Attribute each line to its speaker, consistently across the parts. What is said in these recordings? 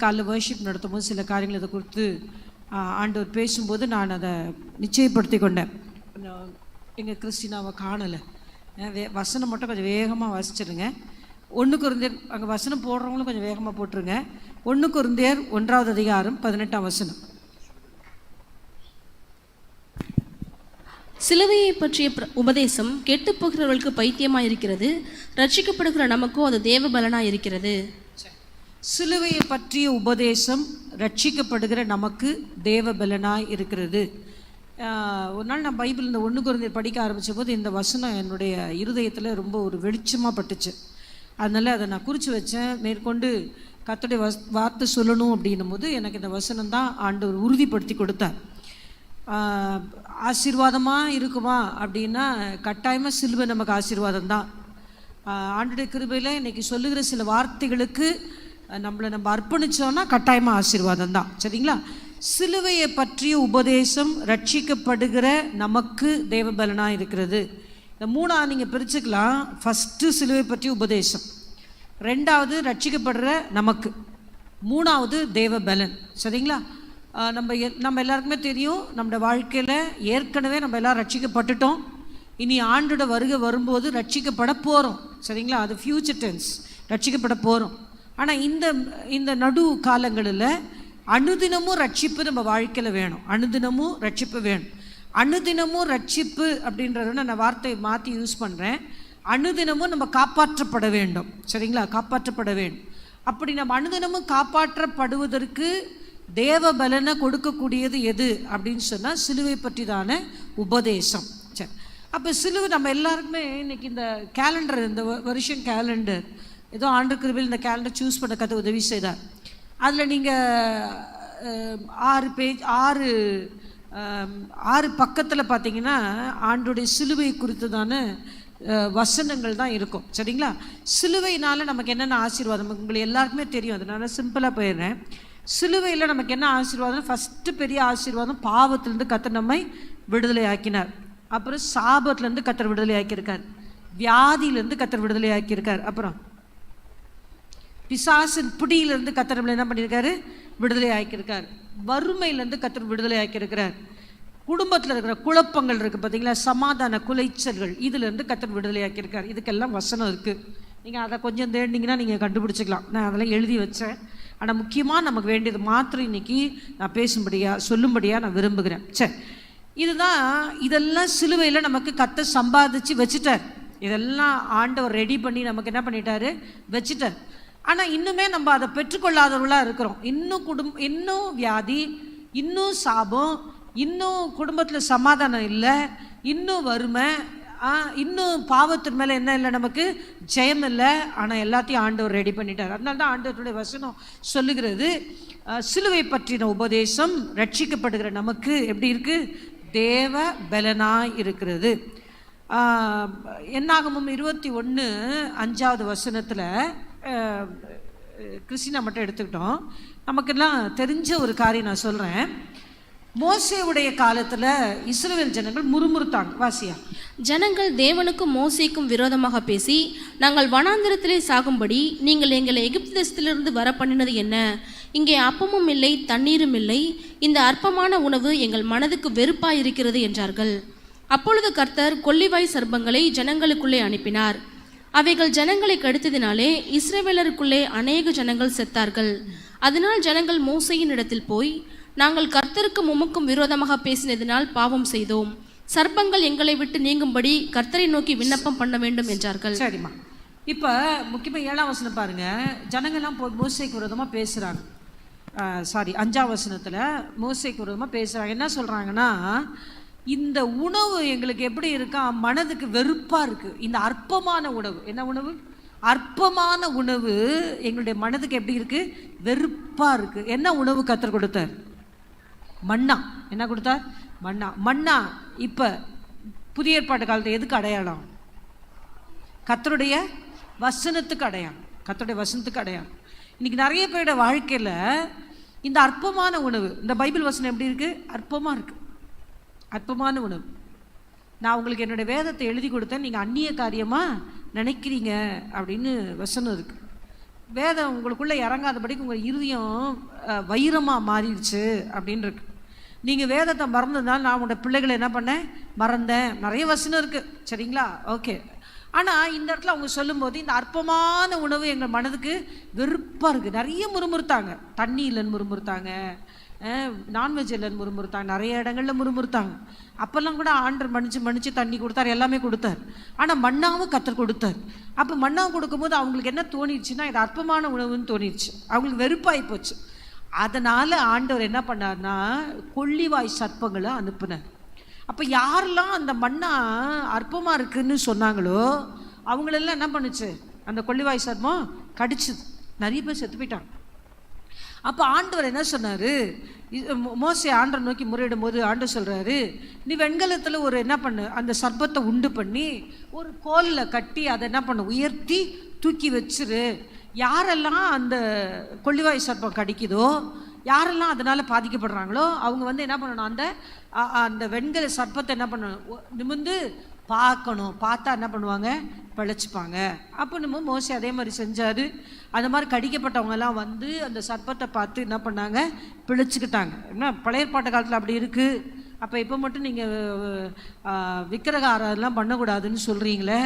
Speaker 1: காலைல வர்ஷிப் நடத்தும்போது சில காரியங்கள் அதை குறித்து ஆண்டவர் பேசும்போது நான் அதை நிச்சயப்படுத்தி கொண்டேன். எங்கள் கிறிஸ்டினாவை காணலை, வசனம் மட்டும் கொஞ்சம் வேகமாக வாசிச்சிருங்க. 1 கொரிந்தியர் அங்கே வசனம் போடுறவங்களும் கொஞ்சம் வேகமாக போட்டுருங்க. 1 கொரிந்தியர் 1ஆம் அதிகாரம் 18ஆம் வசனம்.
Speaker 2: சிலுவையை பற்றிய உபதேசம் கெட்டு போகிறவர்களுக்கு பைத்தியமாக இருக்கிறது, ரட்சிக்கப்படுகிற நமக்கோ அது தேவ பலனாக இருக்கிறது.
Speaker 1: சிலுவையை பற்றிய உபதேசம் ரட்சிக்கப்படுகிற நமக்கு தேவ பலனாய் இருக்கிறது. ஒரு நாள் நான் பைபிள் இந்த 1 கொரிந்தியர் படிக்க ஆரம்பித்த போது இந்த வசனம் என்னுடைய இருதயத்தில் ரொம்ப ஒரு வெளிச்சமாக பட்டுச்சு. அதனால் அதை நான் குறித்து வச்சேன். மேற்கொண்டு கர்த்தருடைய வார்த்தை சொல்லணும் அப்படின்னும் போது எனக்கு இந்த வசனம் தான் ஆண்டவர் உறுதிப்படுத்தி கொடுத்தார். ஆசீர்வாதமாக இருக்குமா அப்படின்னா கட்டாயமாக சிலுவை நமக்கு ஆசீர்வாதம் தான். ஆண்டுடைய கிருபையில் இன்றைக்கி சொல்லுகிற சில வார்த்தைகளுக்கு நம்ம அர்ப்பணித்தோன்னா கட்டாயமாக ஆசீர்வாதம் தான். சரிங்களா? சிலுவையை பற்றிய உபதேசம் ரட்சிக்கப்படுகிற நமக்கு தேவபலனாக இருக்கிறது. இந்த 3ஆக நீங்கள் பிரிச்சுக்கலாம். ஃபஸ்ட்டு சிலுவை பற்றிய உபதேசம், 2வது ரட்சிக்கப்படுற நமக்கு, 3வது தேவபலன். சரிங்களா? நம்ம எல்லாருக்குமே தெரியும், நம்ம வாழ்க்கையில் ஏற்கனவே நம்ம எல்லோரும் ரட்சிக்கப்பட்டுட்டோம். இனி ஆண்டோட வருகை வரும்போது ரட்சிக்கப்பட போகிறோம். சரிங்களா? அது ஃப்யூச்சர் டென்ஸ், ரட்சிக்கப்பட போகிறோம். ஆனால் இந்த நடு காலங்களில் அனுதினமும் ரட்சிப்பு நம்ம வாழ்க்கையில் வேணும். அனுதினமும் ரட்சிப்பு வேணும். அனுதினமும் ரட்சிப்பு அப்படின்றத நான் வார்த்தையை மாற்றி யூஸ் பண்ணுறேன். அனுதினமும் நம்ம காப்பாற்றப்பட வேண்டும். சரிங்களா? காப்பாற்றப்பட வேண்டும். அப்படி நம்ம அனுதினமும் காப்பாற்றப்படுவதற்கு தேவ பலனை கொடுக்கக்கூடியது எது அப்படின்னு சொன்னால் சிலுவை பற்றி தானே உபதேசம். சரி, அப்போ சிலுவை நம்ம எல்லாருக்குமே இன்றைக்கி இந்த கேலண்டர், இந்த வருஷம் கேலண்டர் ஏதோ ஆண்டு கிருபையில் இந்த கேலண்டர் சூஸ் பண்ண கதை உதவி செய்தார். அதில் நீங்கள் 6 பேஜ் 6 பக்கத்தில் பார்த்தீங்கன்னா ஆண்டுடைய சிலுவை குறித்ததான வசனங்கள் தான் இருக்கும். சரிங்களா? சிலுவையினால் நமக்கு என்னென்ன ஆசீர்வாதம் உங்களுக்கு எல்லாருக்குமே தெரியும். அதனால சிம்பிளாக போயிடுறேன். சிலுவையில் நமக்கு என்ன ஆசீர்வாதம்? ஃபஸ்ட்டு பெரிய ஆசீர்வாதம், பாவத்திலேருந்து கர்த்தர் நம்மை விடுதலை ஆக்கினார். அப்புறம் சாபத்திலேருந்து கர்த்தர் விடுதலை ஆக்கியிருக்கார். வியாதியிலேருந்து கர்த்தர் விடுதலை ஆக்கியிருக்கார். அப்புறம் பிசாசின் பிடியிலேருந்து கர்த்தர் நம்மளை என்ன பண்ணியிருக்காரு? விடுதலை ஆக்கியிருக்கார். வறுமையிலேருந்து கர்த்தர் விடுதலை ஆக்கியிருக்கிறார். குடும்பத்தில் இருக்கிற குழப்பங்கள் இருக்குது பார்த்தீங்களா, சமாதான குலைச்சல்கள், இதிலேருந்து கர்த்தர் விடுதலை ஆக்கியிருக்கார். இதுக்கெல்லாம் வசனம் இருக்குது. நீங்கள் அதை கொஞ்சம் தேடினீங்கன்னா நீங்கள் கண்டுபிடிச்சிக்கலாம். நான் அதெல்லாம் எழுதி வச்சேன். ஆனால் முக்கியமாக நமக்கு வேண்டியது மாத்திரம் இன்றைக்கி நான் சொல்லும்படியாக நான் விரும்புகிறேன். சரி, இதெல்லாம் சிலுவையில் நமக்கு கர்த்தர் சம்பாதிச்சு வச்சுட்டார். இதெல்லாம் ஆண்டவர் ரெடி பண்ணி நமக்கு என்ன பண்ணிட்டாரு? வச்சுட்டார். ஆனால் இன்னுமே நம்ம அதை பெற்றுக்கொள்ளாதவர்களாக இருக்கிறோம். இன்னும் வியாதி, இன்னும் சாபம், இன்னும் குடும்பத்தில் சமாதானம் இல்லை, இன்னும் வறுமை, இன்னும் பாவத்தின் மேலே என்ன இல்லை, நமக்கு ஜெயம் இல்லை. ஆனால் எல்லாத்தையும் ஆண்டவர் ரெடி பண்ணிட்டார். அதனால தான் ஆண்டவருடைய வசனம் சொல்லுகிறது, சிலுவை பற்றின உபதேசம் ரட்சிக்கப்படுகிற நமக்கு எப்படி இருக்குது? தேவ பலனாய் இருக்கிறது. என்னாகமம் 21:5 வசனத்தில் கிறிஸ்டினா மட்டும் எடுத்துக்கிட்டோம். நமக்கெல்லாம் தெரிஞ்ச ஒரு காரியம் நான் சொல்கிறேன். மோசேவுடைய காலத்தில் இஸ்ரவேல் ஜனங்கள் முறுமுறுத்தாங்க. வாசியா,
Speaker 2: ஜனங்கள் தேவனுக்கும் மோசேக்கும் விரோதமாக பேசி, நாங்கள் வனாந்திரத்திலே சாகும்படி நீங்கள் எங்களை எகிப்து தேசத்திலிருந்து வர பண்ணினது என்ன? இங்கே அப்பமும் இல்லை, தண்ணீரும் இல்லை. இந்த அற்பமான உணவு எங்கள் மனதுக்கு வெறுப்பாய் இருக்கிறது என்றார்கள். அப்பொழுது கர்த்தர் கொள்ளிவாய் சர்ப்பங்களை ஜனங்களுக்குள்ளே அனுப்பினார். அவைகள் ஜனங்களை கடித்ததினாலே இஸ்ரவேலருக்குள்ளே அநேக ஜனங்கள் செத்தார்கள். அதனால் ஜனங்கள் மோசேயின் இடத்தில் போய், நாங்கள் கர்த்தருக்கும் உமக்கும் விரோதமாக பேசினதினால் பாவம் செய்தோம். சர்ப்பங்கள் எங்களை விட்டு நீங்கும்படி கர்த்தரை நோக்கி விண்ணப்பம் பண்ண வேண்டும் என்றார்கள்.
Speaker 1: சரிம்மா, இப்போ முக்கியமாக 7ஆம் வசனம் பாருங்க. ஜனங்கள்லாம் மோசேக்கு விரோதமாக பேசுகிறாங்க. 5ஆம் வசனத்தில் மோசேக்கு விரோதமாக பேசுகிறாங்க. என்ன சொல்கிறாங்கன்னா, இந்த உணவு எங்களுக்கு எப்படி இருக்கா? மனதுக்கு வெறுப்பாக இருக்குது. இந்த அற்பமான உணவு, என்ன உணவு? அற்பமான உணவு எங்களுடைய மனதுக்கு எப்படி இருக்குது? வெறுப்பாக இருக்குது. என்ன உணவு கர்த்தர் கொடுத்தார்? மன்னா. என்ன கொடுத்தார்? மன்னா. மன்னா இப்போ புதிய ஏற்பாட்டு காலத்தில் எதுக்கு அடையாளம்? கர்த்தருடைய வசனத்துக்கு அடையாளம். கர்த்தருடைய வசனத்துக்கு அடையாளம். இன்றைக்கி நிறைய பேரோட வாழ்க்கையில் இந்த அற்பமான உணவு, இந்த பைபிள் வசனம் எப்படி இருக்குது? அற்பமாக இருக்குது. அற்பமான உணவு. நான் உங்களுக்கு என்னுடைய வேதத்தை எழுதி கொடுத்தேன், நீங்கள் அந்நிய காரியமாக நினைக்கிறீங்க அப்படின்னு வசனம் இருக்குது. வேதம் உங்களுக்குள்ளே இறங்காதபடிக்கு உங்கள் இருதயம் வைரமாக மாறிடுச்சு அப்படின்னு இருக்கு. நீங்கள் வேதத்தை மறந்ததுனால நான் உங்களோட பிள்ளைகளை என்ன பண்ணேன், மறந்தேன். நிறைய வசனம் இருக்குது, சரிங்களா? ஓகே. ஆனால் இந்த இடத்துல அவங்க சொல்லும்போது இந்த அற்பமான உணவு எங்கள் மனதுக்கு வெறுப்பாக இருக்குது. நிறைய முறுமுறுத்தாங்க, தண்ணி இல்லைன்னு முறுமுறுத்தாங்க, நான்வெஜ் இல்லைன்னு முறுமுறுத்தாங்க, நிறைய இடங்களில் முறுமுறுத்தாங்க. அப்போல்லாம் கூட ஆண்டர் மன்னிச்சு தண்ணி கொடுத்தார், எல்லாமே கொடுத்தார். ஆனால் மண்ணாவும் கத்தர் கொடுத்தார். அப்போ மண்ணாவை கொடுக்கும்போது அவங்களுக்கு என்ன தோணிடுச்சுன்னா இது அற்பமான உணவுன்னு தோணிடுச்சு, அவங்களுக்கு வெறுப்பாகி போச்சு. அதனால் ஆண்டவர் என்ன பண்ணார்னா கொள்ளிவாய் சர்ப்பங்களை அனுப்புனார். அப்போ யாரெல்லாம் அந்த மண்ணா அற்பமாக இருக்குன்னு சொன்னாங்களோ அவங்களெல்லாம் என்ன பண்ணுச்சு, அந்த கொள்ளிவாய் சர்ப்பம் கடிச்சுது. நிறைய பேர் செத்து போயிட்டாங்க. அப்போ ஆண்டவர் என்ன சொன்னார், மோசே ஆண்டவர் நோக்கி முறையிடும் போது ஆண்டவர் சொல்கிறாரு, நீ வெண்கலத்தில் ஒரு என்ன பண்ணு, அந்த சர்ப்பத்தை உண்டு பண்ணி ஒரு கோலில் கட்டி அதை என்ன பண்ணு, உயர்த்தி தூக்கி வச்சிரு. யாரெல்லாம் அந்த கொள்ளிவாய் சர்ப்பம் கடிக்குதோ, யாரெல்லாம் அதனால் பாதிக்கப்படுறாங்களோ அவங்க வந்து என்ன பண்ணணும், அந்த வெண்கல சர்ப்பத்தை என்ன பண்ணணும், நிமிர்ந்து பார்க்கணும். பார்த்தா என்ன பண்ணுவாங்க, பிழைச்சிப்பாங்க. அப்போ நம்ம மோசே அதே மாதிரி செஞ்சார். அந்த மாதிரி கடிக்கப்பட்டவங்கெல்லாம் வந்து அந்த சர்ப்பத்தை பார்த்து என்ன பண்ணாங்க, பிழைச்சிக்கிட்டாங்க. என்ன பழைய ஏற்பாட்டு காலத்தில் அப்படி இருக்குது. அப்போ இப்போ மட்டும் நீங்கள் விக்கிரகாரெல்லாம் பண்ணக்கூடாதுன்னு சொல்கிறீங்களே,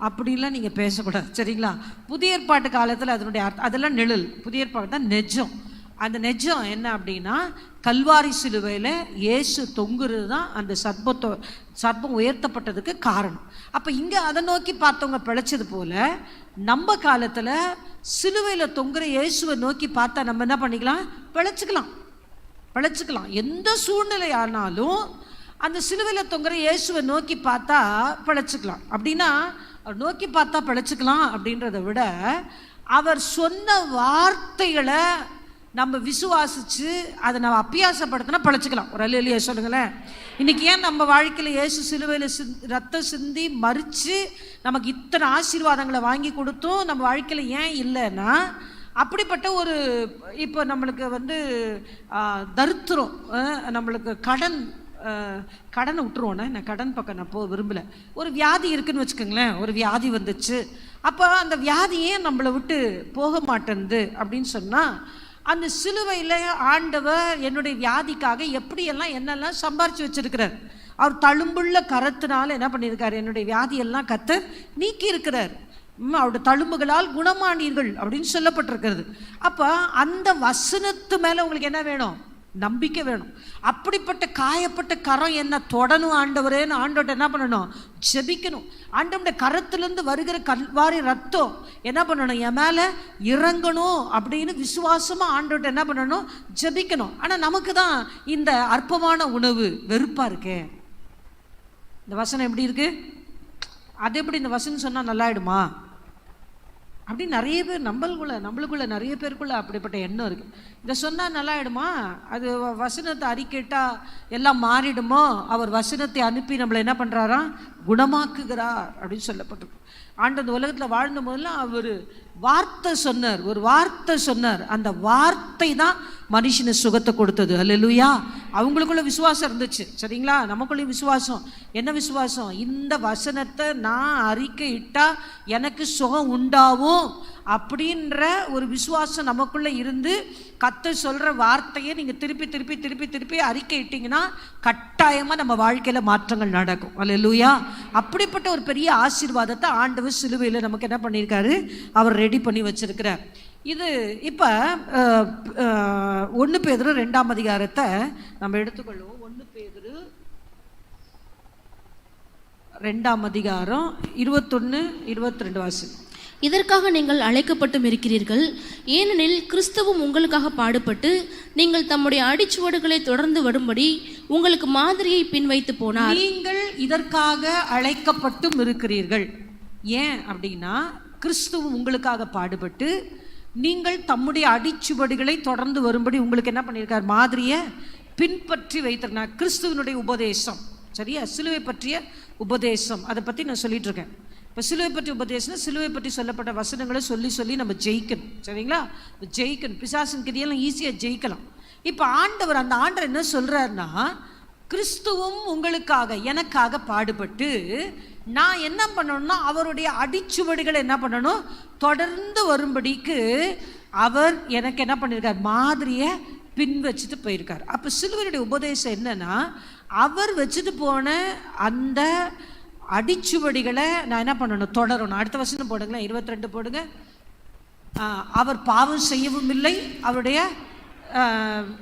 Speaker 1: அப்படிலாம் நீங்கள் பேசக்கூடாது, சரிங்களா? புதிய ஏற்பாட்டு காலத்தில் அதனுடைய அதெல்லாம் நிழல், புதிய ஏற்பாடு தான் நெஜம். அந்த நெஜம் என்ன அப்படின்னா கல்வாரி சிலுவையில் இயேசு தொங்குறது தான் அந்த சர்ப்பம் உயர்த்தப்பட்டதுக்கு காரணம். அப்போ இங்கே அதை நோக்கி பார்த்தவங்க பிழைச்சது போல் நம்ம காலத்தில் சிலுவையில் தொங்குற இயேசுவை நோக்கி பார்த்தா நம்ம என்ன பண்ணிக்கலாம், பிழைச்சிக்கலாம். எந்த சூழ்நிலை ஆனாலும் அந்த சிலுவையில் தொங்குற இயேசுவை நோக்கி பார்த்தா பிழைச்சிக்கலாம். அப்படின்னா அவர் நோக்கி பார்த்தா பிழைச்சிக்கலாம் அப்படின்றத விட அவர் சொன்ன வார்த்தைகளை நம்ம விசுவாசித்து அதை நம்ம அப்பியாசப்படுத்தினா பழச்சிக்கலாம். ஒரு அல்லேலூயா சொல்லுங்களேன். இன்றைக்கி ஏன் நம்ம வாழ்க்கையில் இயேசு சிலுவையில் ரத்தம் சிந்தி மறித்து நமக்கு இத்தனை ஆசீர்வாதங்களை வாங்கி கொடுத்தும் நம்ம வாழ்க்கையில் ஏன் இல்லைன்னா, அப்படிப்பட்ட ஒரு இப்போ நம்மளுக்கு வந்து தரித்திரம், நம்மளுக்கு கடனை விட்டுருவோண்ணே, நான் கடன் பக்கம் நான் போக விரும்பலை. ஒரு வியாதி இருக்குதுன்னு வச்சுக்கோங்களேன், ஒரு வியாதி வந்துச்சு. அப்போ அந்த வியாதியே நம்மளை விட்டு போக மாட்டேங்குது அப்படின்னு சொன்னால், அந்த சிலுவையில் ஆண்டவர் என்னுடைய வியாதிக்காக எப்படியெல்லாம் என்னெல்லாம் சம்பாரித்து வச்சிருக்கிறார். அவர் தழும்புள்ள கரத்தினால என்ன பண்ணியிருக்காரு, என்னுடைய வியாதியெல்லாம் கர்த்தர் நீக்கி இருக்கிறார். அவருடைய தழும்புகளால் குணமானீர்கள் அப்படின்னு சொல்லப்பட்டிருக்கிறது. அப்போ அந்த வசனத்து மேலே உங்களுக்கு என்ன வேணும், நம்பிக்கை வேணும். அப்படிப்பட்ட காயப்பட்ட கரம் என்ன தொடணும் ஆண்டவரேன்னு ஆண்டவர்கிட்ட என்ன பண்ணணும், ஜெபிக்கணும். ஆண்டவருடைய கரத்திலிருந்து வருகிற கல்வாரி ரத்தம் என்ன பண்ணணும், என் மேலே இறங்கணும் அப்படின்னு விசுவாசமாக ஆண்டவர்கிட்ட என்ன பண்ணணும், ஜெபிக்கணும். ஆனால் நமக்கு தான் இந்த அற்பமான உணவு வெறுப்பாக இருக்கே. இந்த வசனம் எப்படி இருக்கு, அது எப்படி இந்த வசனம் சொன்னால் நல்லாயிடுமா அப்படின்னு நிறைய பேர் நம்மளுக்குள்ள நிறைய பேருக்குள்ள அப்படிப்பட்ட எண்ணம் இருக்குது. இதை சொன்னால் நல்லாயிடுமா, அது வசனத்தை அறிக்கைட்டால் எல்லாம் மாறிடுமோ, அவர் வசனத்தை அனுப்பி நம்மளை என்ன பண்ணுறாராம், குணமாக்குகிறார் அப்படின்னு சொல்லப்பட்டிருக்கு. ஆண்டு அந்த உலகத்தில் வாழ்ந்த போதெல்லாம் அவர் வார்த்தை சொன்னார், ஒரு வார்த்தை சொன்னார். அந்த வார்த்தை தான் மனுஷனை சுகத்தை கொடுத்தது. அல்லேலூயா. அவங்களுக்குள்ள விசுவாசம் இருந்துச்சு, சரிங்களா? நமக்குள்ளேயும் விசுவாசம். என்ன விசுவாசம், இந்த வசனத்தை நான் அறிக்கை இட்டால் எனக்கு சுகம் உண்டாகும் அப்படின்ற ஒரு விசுவாசம் நமக்குள்ளே இருந்து கர்த்தர் சொல்கிற வார்த்தையை நீங்கள் திருப்பி திருப்பி திருப்பி திருப்பி அறிக்கை இட்டிங்கன்னா கட்டாயமாக நம்ம வாழ்க்கையில் மாற்றங்கள் நடக்கும். அல்லேலூயா. அப்படிப்பட்ட ஒரு பெரிய ஆசீர்வாதத்தை ஆண்டவர் சிலுவையில் நமக்கு என்ன பண்ணியிருக்காரு, அவர் ரெடி பண்ணி வச்சிருக்கிறார். இது இப்போ 1 பேதுரு 2ஆம் அதிகாரத்தை நம்ம எடுத்துக்கொள்வோம். 1 பேதுரு 2ஆம் அதிகாரம் 21-22 வாசி.
Speaker 2: இதற்காக நீங்கள் அழைக்கப்பட்டும் இருக்கிறீர்கள். ஏனெனில் கிறிஸ்துவும் உங்களுக்காக பாடுபட்டு நீங்கள் தம்முடைய அடிச்சுவடுகளை தொடர்ந்து வரும்படி உங்களுக்கு மாதிரியை பின்வைத்து போனார்.
Speaker 1: நீங்கள் இதற்காக அழைக்கப்பட்டும் இருக்கிறீர்கள். ஏன் அப்படின்னா, கிறிஸ்துவும் உங்களுக்காக பாடுபட்டு நீங்கள் தம்முடைய அடிச்சுவடுகளை தொடர்ந்து வரும்படி உங்களுக்கு என்ன பண்ணியிருக்கார், மாதிரியை பின்பற்றி வைத்திருக்கிறார். கிறிஸ்துவனுடைய உபதேசம், சரியா? சிலுவை பற்றிய உபதேசம், அதை பற்றி நான் சொல்லிட்டு இருக்கேன். இப்போ சிலுவை பற்றி உபதேசம், சிலுவை பற்றி சொல்லப்பட்ட வசனங்களை சொல்லி சொல்லி நம்ம ஜெயிக்கணும், சரிங்களா? ஜெயிக்கணும். பிசாசின் கிரியெல்லாம் ஈஸியாக ஜெயிக்கலாம். இப்போ ஆண்டவர், அந்த ஆண்டவர் என்ன சொல்கிறாருன்னா, கிறிஸ்துவும் உங்களுக்காக எனக்காக பாடுபட்டு நான் என்ன பண்ணணும்னா அவருடைய அடிச்சுவடுகளை என்ன பண்ணணும், தொடர்ந்து வரும்படிக்கு அவர் எனக்கு என்ன பண்ணியிருக்கார், மாதிரியை பின் வச்சுட்டு போயிருக்கார். அப்போ சிலுவையுடைய உபதேசம் என்னன்னா, அவர் வச்சுட்டு போன அந்த அடிச்சுவடிகளை நான் என்ன பண்ணணும், தொடரணும். அடுத்த வசனம் போடுங்களேன், 22 போடுங்க. அவர் பாவம் செய்யவும் இல்லை, அவருடைய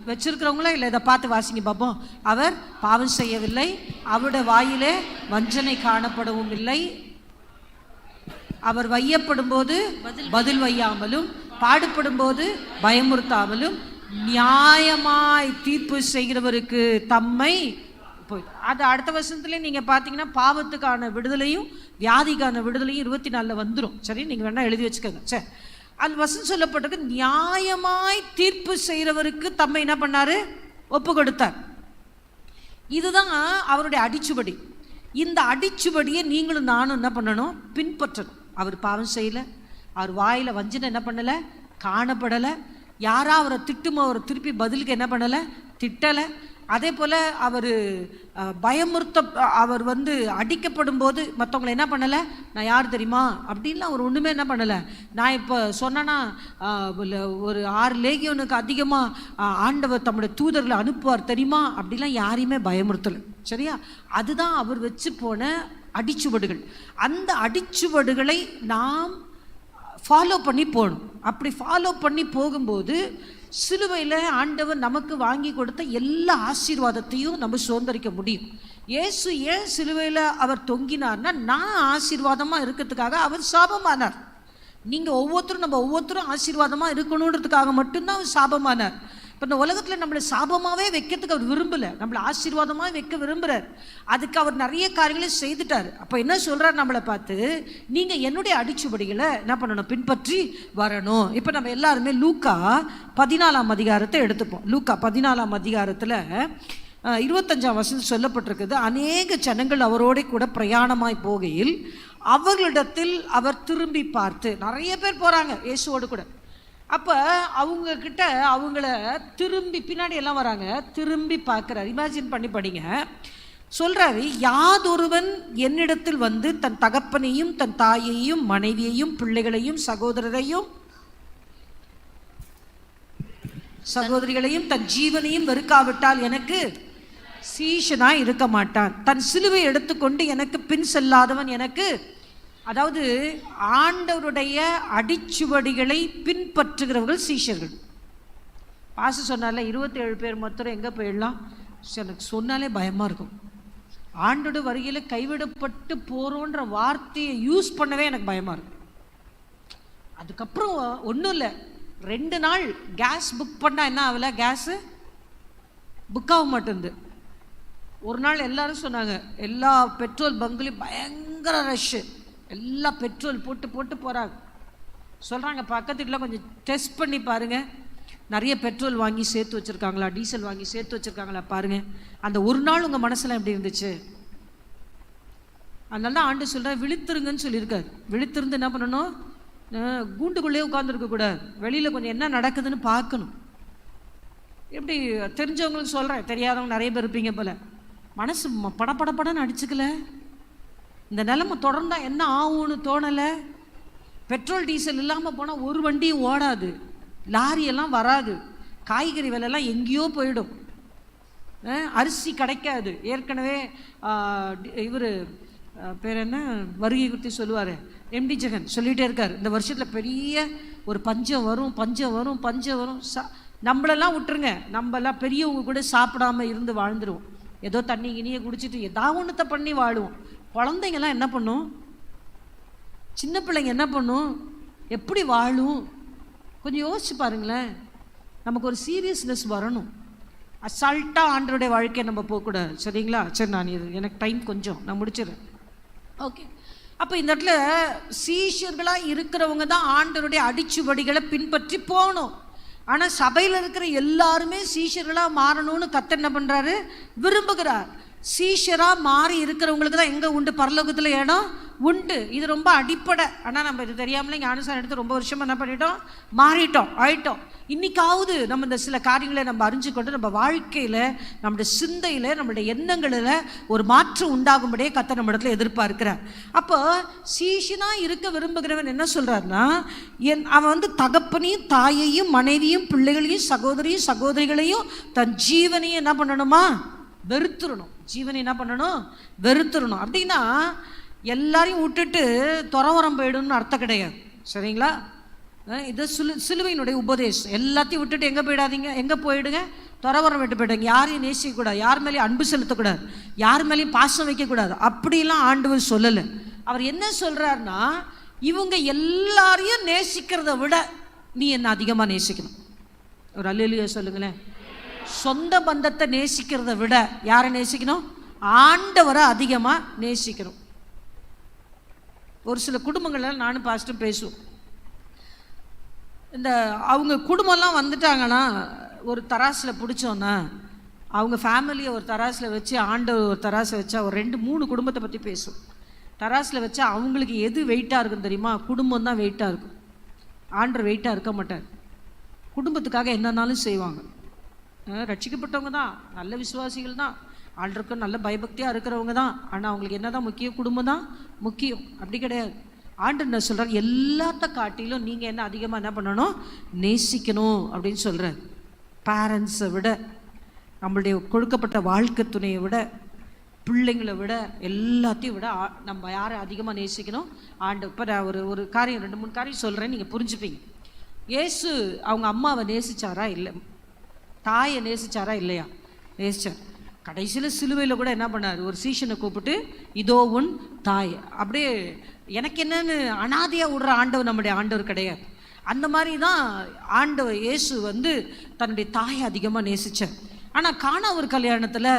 Speaker 1: வச்சிருக்கிறவங்களா இல்லை, இதை பார்த்து வாசிங்க பார்ப்போம். அவர் பாவம் செய்யவில்லை, அவருடைய வாயிலே வஞ்சனை காணப்படவும் இல்லை, அவர் வையப்படும் போது பதில் வையாமலும், பாடுபடும் போது பயமுறுத்தாமலும், நியாயமாய் தீர்ப்பு செய்கிறவருக்கு தம்மை அது அடுத்த வருஷத்துல நீங்க பாத்தீங்கன்னா பாவத்துக்கான விடுதலையும் வியாதிக்கான விடுதலையும் 24 வந்துடும். சரி, நீங்க வேணா எழுதி வச்சுக்கோங்க. சரி, அது வசனம் சொல்லப்பட்டிருக்கு, நியாயமாய் தீர்ப்பு செய்கிறவருக்கு தம்மை என்ன பண்ணாரு, ஒப்பு கொடுத்தார். இதுதான் அவருடைய அடிச்சுபடி. இந்த அடிச்சுபடியை நீங்களும் நானும் என்ன பண்ணணும், பின்பற்றணும். அவர் பாவம் செய்யல, அவர் வாயில வஞ்சனை என்ன பண்ணல, காணப்படலை. யாரா அவரை திட்டுமோ அவரை திருப்பி பதிலுக்கு என்ன பண்ணலை, திட்டலை. அதே போல் அவர் அவர் அடிக்கப்படும் போது மற்றவங்களை என்ன பண்ணலை, நான் யார் தெரியுமா அப்படின்லாம் அவர் ஒன்றுமே என்ன பண்ணலை. நான் இப்போ சொன்னேன்னா ஒரு 6 லேகியோனுக்கு அதிகமாக ஆண்டவர் தம்முடைய தூதர்களை அனுப்புவார் தெரியுமா அப்படிலாம் யாரையுமே பயமுறுத்தலை. சரியா, அதுதான் அவர் வச்சு போன அடிச்சுவடுகள். அந்த அடிச்சுவடுகளை நாம் ஃபாலோ பண்ணி போகணும். அப்படி ஃபாலோ பண்ணி போகும்போது சிலுவையில் ஆண்டவர் நமக்கு வாங்கி கொடுத்த எல்லா ஆசீர்வாதத்தையும் நம்ம சுதந்திரிக்க முடியும். இயேசு ஏன் சிலுவையில் அவர் தொங்கினார்னா, நான் ஆசீர்வாதமாக இருக்கிறதுக்காக அவர் சாபமானார். நீங்கள் நம்ம ஒவ்வொருத்தரும் ஆசீர்வாதமாக இருக்கணுன்றதுக்காக மட்டும்தான் அவர் சாபமானார். இப்போ இந்த உலகத்தில் நம்மளை சாபமாகவே வைக்கிறதுக்கு அவர் விரும்பலை, நம்மளை ஆசீர்வாதமாக வைக்க விரும்புகிறார். அதுக்கு அவர் நிறைய காரியங்களை செய்துட்டார். அப்போ என்ன சொல்கிறார் நம்மளை பார்த்து, நீங்கள் என்னுடைய அடிச்சுபடிகளை என்ன பண்ணணும், பின்பற்றி வரணும். இப்போ நம்ம எல்லாருமே லூக்கா 14ஆம் அதிகாரத்தை எடுத்துப்போம். லூக்கா 14ஆம் அதிகாரத்தில் 25ஆம் வசனம் சொல்லப்பட்டிருக்குது, அநேக ஜனங்கள் அவரோட கூட பிரயாணமாய் போகையில் அவர்களிடத்தில் அவர் திரும்பி பார்த்து, நிறைய பேர் போகிறாங்க இயேசுவோடு கூட. அப்போ அவங்கக்கிட்ட அவங்கள திரும்பி பின்னாடி எல்லாம் வராங்க, திரும்பி பார்க்குறாரு. இமேஜின் பண்ணி படிங்க. சொல்கிறாரு, யாதொருவன் என்னிடத்தில் வந்து தன் தகப்பனையும் தன் தாயையும் மனைவியையும் பிள்ளைகளையும் சகோதரிகளையும் தன் ஜீவனையும் வெறுக்காவிட்டால் எனக்கு சீஷனாய் இருக்க மாட்டான். தன் சிலுவை எடுத்துக்கொண்டு எனக்கு பின் செல்லாதவன் எனக்கு, அதாவது ஆண்டவருடைய அடிச்சுவடிகளை பின்பற்றுகிறவர்கள் சீஷர்கள். பாச சொன்னால 27 பேர் மொத்தம் எங்கே போயிடலாம், எனக்கு சொன்னாலே பயமாக இருக்கும். ஆண்டோட வருகையில் கைவிடப்பட்டு போகிறோன்ற வார்த்தையை யூஸ் பண்ணவே எனக்கு பயமாக இருக்கும். அதுக்கப்புறம் ஒன்றும் இல்லை, 2 நாள் கேஸ் புக் பண்ணால் என்ன ஆகலை, கேஸு புக் ஆக மாட்டேங்குது. ஒரு நாள் எல்லாரும் சொன்னாங்க, எல்லா பெட்ரோல் பங்க்லையும் பயங்கர ரஷ்ஷு, எல்லாம் பெட்ரோல் போட்டு போகிறாங்க. சொல்கிறாங்க, பக்கத்து வீட்டில் கொஞ்சம் டெஸ்ட் பண்ணி பாருங்கள், நிறைய பெட்ரோல் வாங்கி சேர்த்து வச்சுருக்காங்களா, டீசல் வாங்கி சேர்த்து வச்சுருக்காங்களா பாருங்கள். அந்த ஒரு நாள் உங்கள் மனசில் எப்படி இருந்துச்சு? அதனால தான் ஆண்டு சொல்கிறார், விழித்திருங்கன்னு சொல்லியிருக்காரு. விழித்திருந்து என்ன பண்ணணும், கூண்டுக்குள்ளேயே உட்காந்துருக்கக்கூடாது, வெளியில் கொஞ்சம் என்ன நடக்குதுன்னு பார்க்கணும். எப்படி தெரிஞ்சவங்களுக்கு சொல்கிறேன், தெரியாதவங்க நிறைய பேர் இருப்பீங்க போல். மனசு படப்படப்படன்னு அடிச்சுக்கல, இந்த நிலைமை தொடர்ந்தா என்ன ஆகும்னு தோணலை. பெட்ரோல் டீசல் இல்லாமல் போனால் ஒரு வண்டியும் ஓடாது, லாரியெல்லாம் வராது, காய்கறி விலைலாம் எங்கேயோ போயிடும், அரிசி கிடைக்காது. ஏற்கனவே இவர் பேர் என்ன, வருகை குறித்து சொல்லுவார், எம்டி ஜெகன் சொல்லிகிட்டே இருக்கார், இந்த வருஷத்தில் பெரிய ஒரு பஞ்சம் வரும். நம்மளெல்லாம் விட்டுருங்க, நம்மளாம் பெரியவங்க கூட சாப்பிடாமல் இருந்து வாழ்ந்துருவோம், ஏதோ தண்ணி கிணியை குடிச்சிட்டு ஏதாவது ஒன்றத்தை பண்ணி வாழுவோம். குழந்தைங்கள்லாம் என்ன பண்ணும், சின்ன பிள்ளைங்க என்ன பண்ணும், எப்படி வாழும்? கொஞ்சம் யோசிச்சு பாருங்களேன். நமக்கு ஒரு சீரியஸ்னஸ் வரணும். அசால்ட்டாக ஆண்டருடைய வாழ்க்கையை நம்ம போகக்கூடாது. சரிங்களா? சரி, நான் எனக்கு டைம் கொஞ்சம், நான் முடிச்சிடுறேன். ஓகே. அப்போ இந்த இடத்துல சீஷர்களாக இருக்கிறவங்க தான் ஆண்டருடைய அடிச்சுவடிகளை பின்பற்றி போகணும். ஆனால் சபையில் இருக்கிற எல்லாருமே சீஷர்களாக மாறணும்னு கர்த்தர் என்ன பண்ணுறாரு, விரும்புகிறார். சீஷரா மாறி இருக்கிறவங்களுக்கு தான் எங்கே உண்டு? பரலோகத்தில் இடம் உண்டு. இது ரொம்ப அடிப்படை. ஆனால் நம்ம இது தெரியாமலே ஞானஸ்நானம் எடுத்து ரொம்ப வருஷமாக என்ன பண்ணிட்டோம்? மாறிட்டோம், ஆயிட்டோம். இன்னைக்காவது நம்ம இந்த சில காரியங்களை நம்ம அறிஞ்சுக்கொண்டு நம்ம வாழ்க்கையில், நம்முடைய சிந்தையில், நம்மளுடைய எண்ணங்களில் ஒரு மாற்றம் உண்டாகும்படியே கர்த்தர் நம்ம இடத்துல எதிர்பார்க்கிறார். அப்போ சீஷனாக இருக்க விரும்புகிறவன் என்ன சொல்கிறாருன்னா, அவன் வந்து தகப்பனையும் தாயையும் மனைவியும் பிள்ளைகளையும் சகோதரிகளையும் தன் ஜீவனையும் என்ன பண்ணணுமா? வெறுத்துடணும். ஜீவனை என்ன பண்ணணும்? வெறுத்துடணும். அப்படின்னா எல்லாரையும் விட்டுட்டு துறவரம் போயிடணும்னு அர்த்தம் கிடையாது. சரிங்களா? இது சிலுவையினுடைய உபதேசம். எல்லாத்தையும் விட்டுட்டு எங்கே போயிடாதீங்க, எங்கே போயிடுங்க? துறவரம் விட்டு போயிடுங்க. யாரையும் நேசிக்கக்கூடாது, யார் மேலேயும் அன்பு செலுத்தக்கூடாது, யார் மேலேயும் பாசம் வைக்கக்கூடாது. அப்படிலாம் ஆண்டவர் சொல்லலை. அவர் என்ன சொல்கிறாருன்னா, இவங்க எல்லாரையும் நேசிக்கிறத விட நீ என்ன அதிகமாக நேசிக்கணும். ஒரு அல்லேலூயா சொல்லுங்களேன். சொந்த பந்தத்தை நேசிக்கிறத விட யாரை நேசிக்கணும்? ஆண்டவரை அதிகமாக நேசிக்கணும். ஒரு சில குடும்பங்கள்லாம் நானும் பாஸ்ட்டும் பேசுவோம். இந்த அவங்க குடும்பம்லாம் வந்துட்டாங்கன்னா ஒரு தராசில் பிடிச்சோன்னா, அவங்க ஃபேமிலியை ஒரு தராசில் வச்சு ஆண்டவர் ஒரு தராசை வச்சா ஒரு 2-3 குடும்பத்தை பற்றி பேசுவோம். தராசில் வச்சா அவங்களுக்கு எது வெயிட்டாக இருக்கும் தெரியுமா? குடும்பம் தான் வெயிட்டாக இருக்கும். ஆண்டவர் வெயிட்டாக இருக்க மாட்டார். குடும்பத்துக்காக என்னன்னாலும் செய்வாங்க. ரட்சிக்கப்பட்டவங்க தான், நல்ல விசுவாசிகள் தான், ஆண்டவருக்கு நல்ல பயபக்தியாக இருக்கிறவங்க தான். ஆனால் அவங்களுக்கு என்ன தான் முக்கியம்? குடும்பம் தான் முக்கியம். அப்படி கிடையாது. ஆண்டவர் என்ன சொல்கிறார்? எல்லாத்த காட்டிலும் நீங்கள் என்ன அதிகமாக என்ன பண்ணணும்? நேசிக்கணும் அப்படின்னு சொல்கிறார். பேரண்ட்ஸை விட, நம்மளுடைய கொடுக்கப்பட்ட வாழ்க்கை துணையை விட, பிள்ளைங்களை விட, எல்லாத்தையும் விட நம்ம யாரை அதிகமாக நேசிக்கணும்? ஆண்டு. இப்போ நான் ஒரு காரியம் 2-3 காரியம் சொல்கிறேன், நீங்கள் புரிஞ்சுப்பீங்க. இயேசு அவங்க அம்மாவை நேசிச்சாரா? இல்லை. தாயை நேசிச்சாரா? இல்லையா? நேசிச்சார். கடைசியில் சிலுவையில் கூட என்ன பண்ணார்? ஒரு சீஷனை கூப்பிட்டு, இதோ உன் தாய். அப்படியே எனக்கு என்னன்னு அனாதையாக விடுற ஆண்டவர் நம்முடைய ஆண்டவர் கிடையாது. அந்த மாதிரி தான் ஆண்டவர் இயேசு வந்து தன்னுடைய தாயை அதிகமாக நேசித்தார். ஆனால் கானா ஒரு கல்யாணத்தில்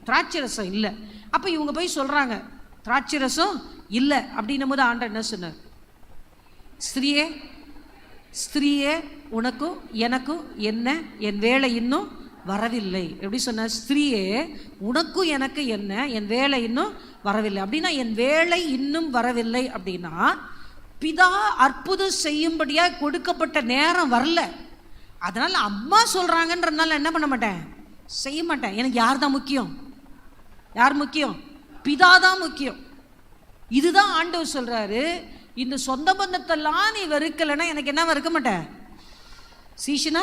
Speaker 1: திராட்சை ரசம் இல்லை. அப்போ இவங்க போய் சொல்கிறாங்க, திராட்சை ரசம் இல்லை அப்படின்னும் போது ஆண்டவர் என்ன சொன்னார்? ஸ்திரீயே உனக்கும் எனக்கும் என்ன? என் வேலை இன்னும் வரவில்லை. எப்படி சொன்ன? ஸ்திரீயே உனக்கும் எனக்கு என்ன? என் வேலை இன்னும் வரவில்லை. அப்படின்னா என் வேலை இன்னும் வரவில்லை அப்படின்னா பிதா அற்புதம் செய்யும்படியாக கொடுக்கப்பட்ட நேரம் வரல. அதனால் அம்மா சொல்கிறாங்கன்றதுனால என்ன பண்ண மாட்டேன்? செய்ய மாட்டேன். எனக்கு யார் தான் முக்கியம்? யார் முக்கியம்? பிதா தான் முக்கியம். இதுதான் ஆண்டவர் சொல்கிறாரு. இந்த சொந்த பந்தத்தெல்லாம் நீ வெறுக்கலைன்னா எனக்கு என்ன வெறுக்க மாட்டேன்? சீஷனா?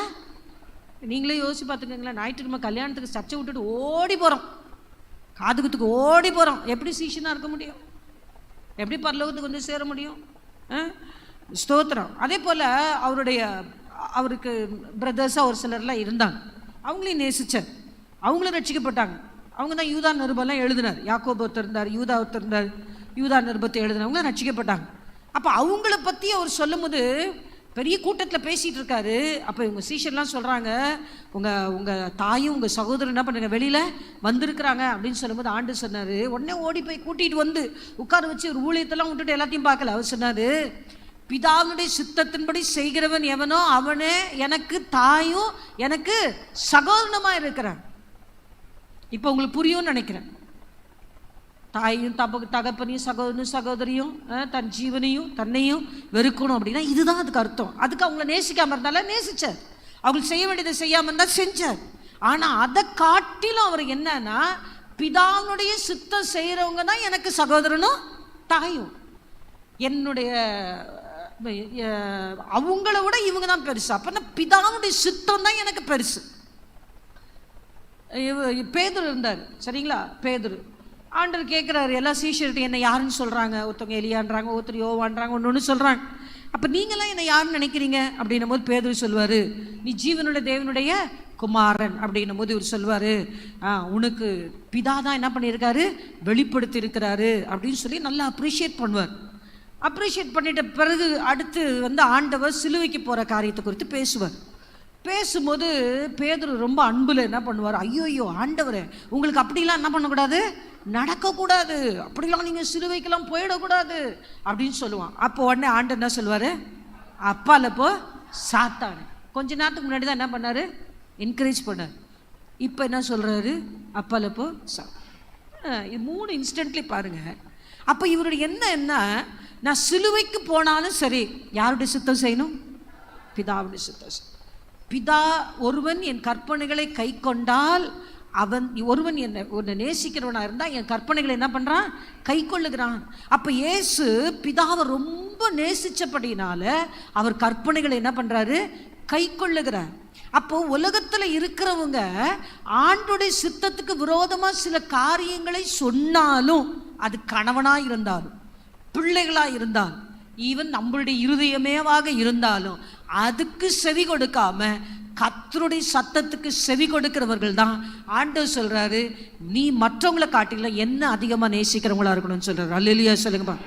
Speaker 1: நீங்களே யோசிச்சு பார்த்துக்கங்களேன். ஞாயிற்றுக்கிழமை கல்யாணத்துக்கு சர்ச்சை விட்டுட்டு ஓடி போகிறோம், காதுகுத்துக்கு ஓடி போகிறோம். எப்படி சீஷனாக இருக்க முடியும்? எப்படி பரலோகத்துக்கு வந்து சேர முடியும்? ஸ்தோத்திரம். அதே போல் அவருக்கு பிரதர்ஸாக ஒரு சிலர்லாம் இருந்தாங்க. அவங்களையும் நேசிச்சார். அவங்களும் ரட்சிக்கப்பட்டாங்க. அவங்க தான் யூதா நிருபம்லாம் எழுதினார். யாக்கோபு ஒருத்தர் இருந்தார், யூதா ஒருத்தர் இருந்தார். யூதா நிருபத்தை எழுதினவங்களும் ரட்சிக்கப்பட்டாங்க. அப்போ அவங்கள பற்றி அவர் சொல்லும் போது பெரிய கூட்டத்தில் பேசிகிட்டு இருக்காரு. அப்போ இவங்க சீஷர்லாம் சொல்கிறாங்க, உங்கள் தாயும் உங்கள் சகோதரன் என்ன பண்ணுங்க வெளியில் வந்திருக்கிறாங்க அப்படின்னு சொல்லும்போது ஆண்டு சொன்னார், உடனே ஓடி போய் கூட்டிகிட்டு வந்து உட்கார வச்சு ஒரு ஊழியத்தெல்லாம் விட்டுட்டு எல்லாத்தையும் பார்க்கல. அவர் சொன்னார், பிதாவுடைய சித்தத்தின்படி செய்கிறவன் எவனோ அவனே எனக்கு தாயும் எனக்கு சகோதரனுமாக இருக்கிறான். இப்போ உங்களுக்கு புரியும்னு நினைக்கிறேன். தாயும் தகப்பனையும் சகோதரியும் தன் ஜீவனையும் தன்னையும் வெறுக்கணும் அப்படின்னா இதுதான் அதுக்கு அர்த்தம். அதுக்கு அவங்கள நேசிக்காமல் இருந்தால நேசிச்சார், அவங்களுக்கு செய்ய வேண்டியதை செய்யாமல் இருந்தால் செஞ்சார். ஆனால் அதை காட்டிலும் அவர் என்னன்னா, பிதாவுடைய சித்தம் செய்கிறவங்க தான் எனக்கு சகோதரனும் தாயும். என்னுடைய அவங்கள விட இவங்க தான் பெருசு. அப்போ பிதாவுடைய சித்தம் தான் எனக்கு பெருசு. பேதுரு இருந்தார், சரிங்களா? பேதுரு ஆண்டவர் கேட்குறாரு, எல்லா சீஷர்கிட்ட என்ன யாருன்னு சொல்கிறாங்க? ஒருத்தவங்க எலியான்றாங்க, ஒருத்தர் யோவான்றாங்க, ஒன்று சொல்கிறாங்க. அப்போ நீங்களாம் என்ன யாருன்னு நினைக்கிறீங்க அப்படின்னும் போது பேதுரு சொல்வார், நீ ஜீவனுடைய தேவனுடைய குமாரன் அப்படின்னும் போது இவர் சொல்வார், உனக்கு பிதா தான் என்ன பண்ணியிருக்காரு? வெளிப்படுத்தி இருக்கிறாரு அப்படின்னு சொல்லி நல்லா அப்ரிஷியேட் பண்ணுவார். அப்ரிஷியேட் பண்ணிட்ட பிறகு அடுத்து வந்து ஆண்டவர் சிலுவைக்கு போகிற காரியத்தை குறித்து பேசுவார். பேசும்போது பேதுரு ரொம்ப அன்பில் என்ன பண்ணுவார், ஐயோ ஆண்டவரே உங்களுக்கு அப்படிலாம் என்ன பண்ணக்கூடாது, நடக்கக்கூடாது, அப்படிலாம் நீங்கள் சிலுவைக்கெல்லாம் போயிடக்கூடாது அப்படின்னு சொல்லுவான். அப்போ உடனே ஆண்டவர் என்ன சொல்லுவார், அப்பால போ சாத்தானே. கொஞ்ச நேரத்துக்கு முன்னாடி தான் என்ன பண்ணார், என்கரேஜ் பண்ணார். இப்போ என்ன சொல்கிறாரு? அப்பலப்போ இது 3 இன்ஸ்டன்ட்லி பாருங்க. அப்போ இவருடைய என்ன, நான் சிலுவைக்கு போனாலும் சரி யாருடைய சித்தம் செய்யணும்? பிதாவுடைய சித்தம். பிதா ஒருவன் என் கற்பனைகளை கை கொண்டால் ஒருவன் என்னை நேசிக்கிறவனாக இருந்தால் என் கற்பனைகளை என்ன பண்ணுறான்? கை கொள்ளுகிறான். அப்போ இயேசு பிதாவை ரொம்ப நேசிச்சபடினால அவர் கற்பனைகளை என்ன பண்ணுறாரு? கை கொள்ளுகிறார். அப்போ உலகத்தில் இருக்கிறவங்க ஆண்டோடைய சித்தத்துக்கு விரோதமாக சில காரியங்களை சொன்னாலும், அது கணவனாக இருந்தாலும் பிள்ளைகளாக இருந்தாலும் ஈவன் நம்மளுடைய இருதயமேவாக இருந்தாலும் அதுக்கு செவி கொடுக்காம கர்த்தருடைய சத்தத்துக்கு செவி கொடுக்கிறவர்கள் தான் ஆண்டவர் சொல்றாரு, நீ மற்றவங்களை காட்டில என்ன அதிகமாக நேசிக்கிறவங்களா இருக்கணும்னு சொல்றாரு. அல்லேலூயா சொல்லுங்கப்பா.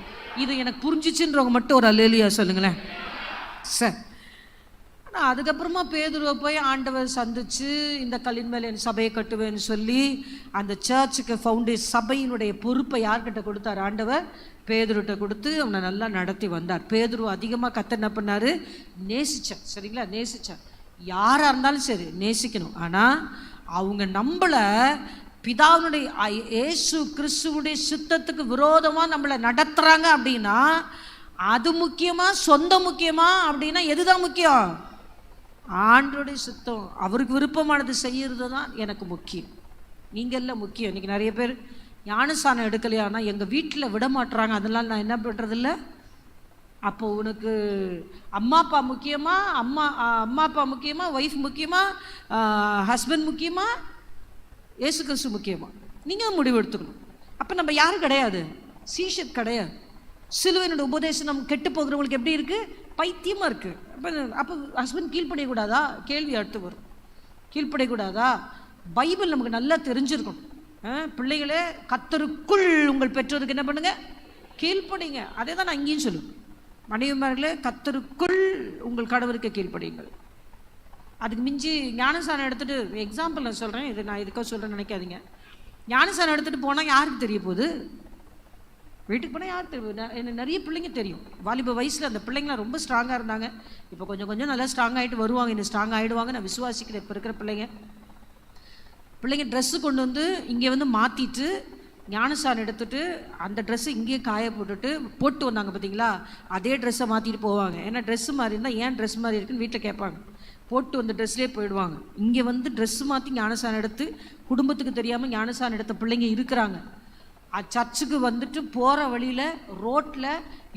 Speaker 1: இது எனக்கு புரிஞ்சிச்சுன்றவங்க மட்டும் ஒரு அல்லேலூயா சொல்லுங்களேன். சார் ஆனால் அதுக்கப்புறமா பேதுருவை போய் ஆண்டவர் சந்திச்சு இந்த கல்லின் மேலே என் சபையை கட்டுவேன்னு சொல்லி அந்த சர்ச்சுக்கு சபையினுடைய பொறுப்பை யார்கிட்ட கொடுத்தார்? ஆண்டவர் பேதுருட்ட கொடுத்து அவனை நல்லா நடத்தி வந்தார். பேதுரு அதிகமாக கர்த்தர் என்ன பண்ணார்? நேசிச்சார். சரிங்களா? நேசிச்சார். யாராக இருந்தாலும் சரி நேசிக்கணும். ஆனால் அவங்க நம்மளை பிதாவினுடைய இயேசு கிறிஸ்துவுடைய சித்தத்துக்கு விரோதமாக நம்மளை நடத்துகிறாங்க அப்படின்னா அது முக்கியமா சொந்தம் முக்கியமா அப்படின்னா எதுதான் முக்கியம்? ஆண்டோடைய சித்தம், அவருக்கு விருப்பமானது செய்யறது தான் எனக்கு முக்கியம். நீங்கள் எல்லாம் முக்கியம். இன்றைக்கி நிறைய பேர் ஞானஸ்தானம் எடுக்கலையானா எங்கள் வீட்டில் விட மாட்டுறாங்க. அதனால் நான் என்ன பண்ணுறதில்ல. அப்போ உனக்கு அம்மா அப்பா முக்கியமா, அம்மா அப்பா முக்கியமா, ஒய்ஃப் முக்கியமா, ஹஸ்பண்ட் முக்கியமா, இயேசு கிறிஸ்து முக்கியமா? நீங்கள் முடிவு எடுத்துக்கணும். அப்போ நம்ம யாரும் கிடையாது, சீஷர் கிடையாது. சிலுவையினுடைய உபதேசம் நம்ம கெட்டு போகிறவங்களுக்கு எப்படி இருக்குது? பைத்தியமாக இருக்குது. அப்போ ஹஸ்பண்ட் கீழ்ப்படையக்கூடாதா? கேள்வி அடுத்து வரும். கீழ்ப்படையக்கூடாதா? பைபிள் நமக்கு நல்லா தெரிஞ்சிருக்கணும். பிள்ளைகளே, கர்த்தருக்குள் உங்கள் பெற்றோருக்கு என்ன பண்ணுங்க? கீழ்ப்படிங்க. அதே தான் நான் இங்கேயும் சொல்லுவேன். மனைவிமார்களே, கர்த்தருக்குள் உங்கள் கணவருக்கு கீழ்ப்படியுங்கள். அதுக்கு மிஞ்சி ஞானஸ்தானம் எடுத்துகிட்டு எக்ஸாம்பிள் நான் சொல்கிறேன், இது நான் இதுக்காக சொல்கிறேன்னு நினைக்காதீங்க. ஞானஸ்தானம் எடுத்துகிட்டு போனால் யாருக்கு தெரிய போகுது? வீட்டுக்கு போனால் யார் தெரியும்? எனக்கு நிறைய பிள்ளைங்க தெரியும். வாலிப வயசில் அந்த பிள்ளைங்களாம் ரொம்ப ஸ்ட்ராங்காக இருந்தாங்க. இப்போ கொஞ்சம் கொஞ்சம் நல்லா ஸ்ட்ராங் ஆகிட்டு வருவாங்க. இன்னும் ஸ்ட்ராங் ஆகிடுவாங்க. நான் விசுவாசிக்கிறேன். இப்போ இருக்கிற பிள்ளைங்க ட்ரெஸ்ஸு கொண்டு வந்து இங்கே வந்து மாற்றிட்டு ஞானஸ்தானம் எடுத்துகிட்டு அந்த ட்ரெஸ்ஸு இங்கேயே காய போட்டு வந்தாங்க பார்த்தீங்களா? அதே ட்ரெஸ்ஸை மாற்றிட்டு போவாங்க. ஏன்னா ட்ரெஸ்ஸு மாதிரி இருந்தால் ஏன் ட்ரெஸ் மாதிரி இருக்குன்னு வீட்டில் கேட்பாங்க. போட்டு வந்த ட்ரெஸ்லேயே போயிடுவாங்க. இங்கே வந்து ட்ரெஸ்ஸு மாற்றி ஞானஸ்தானம் எடுத்து குடும்பத்துக்கு தெரியாமல் ஞானஸ்தானம் எடுத்த பிள்ளைங்க இருக்கிறாங்க. சர்ச்சுக்கு வந்துட்டு போகிற வழியில் ரோட்டில்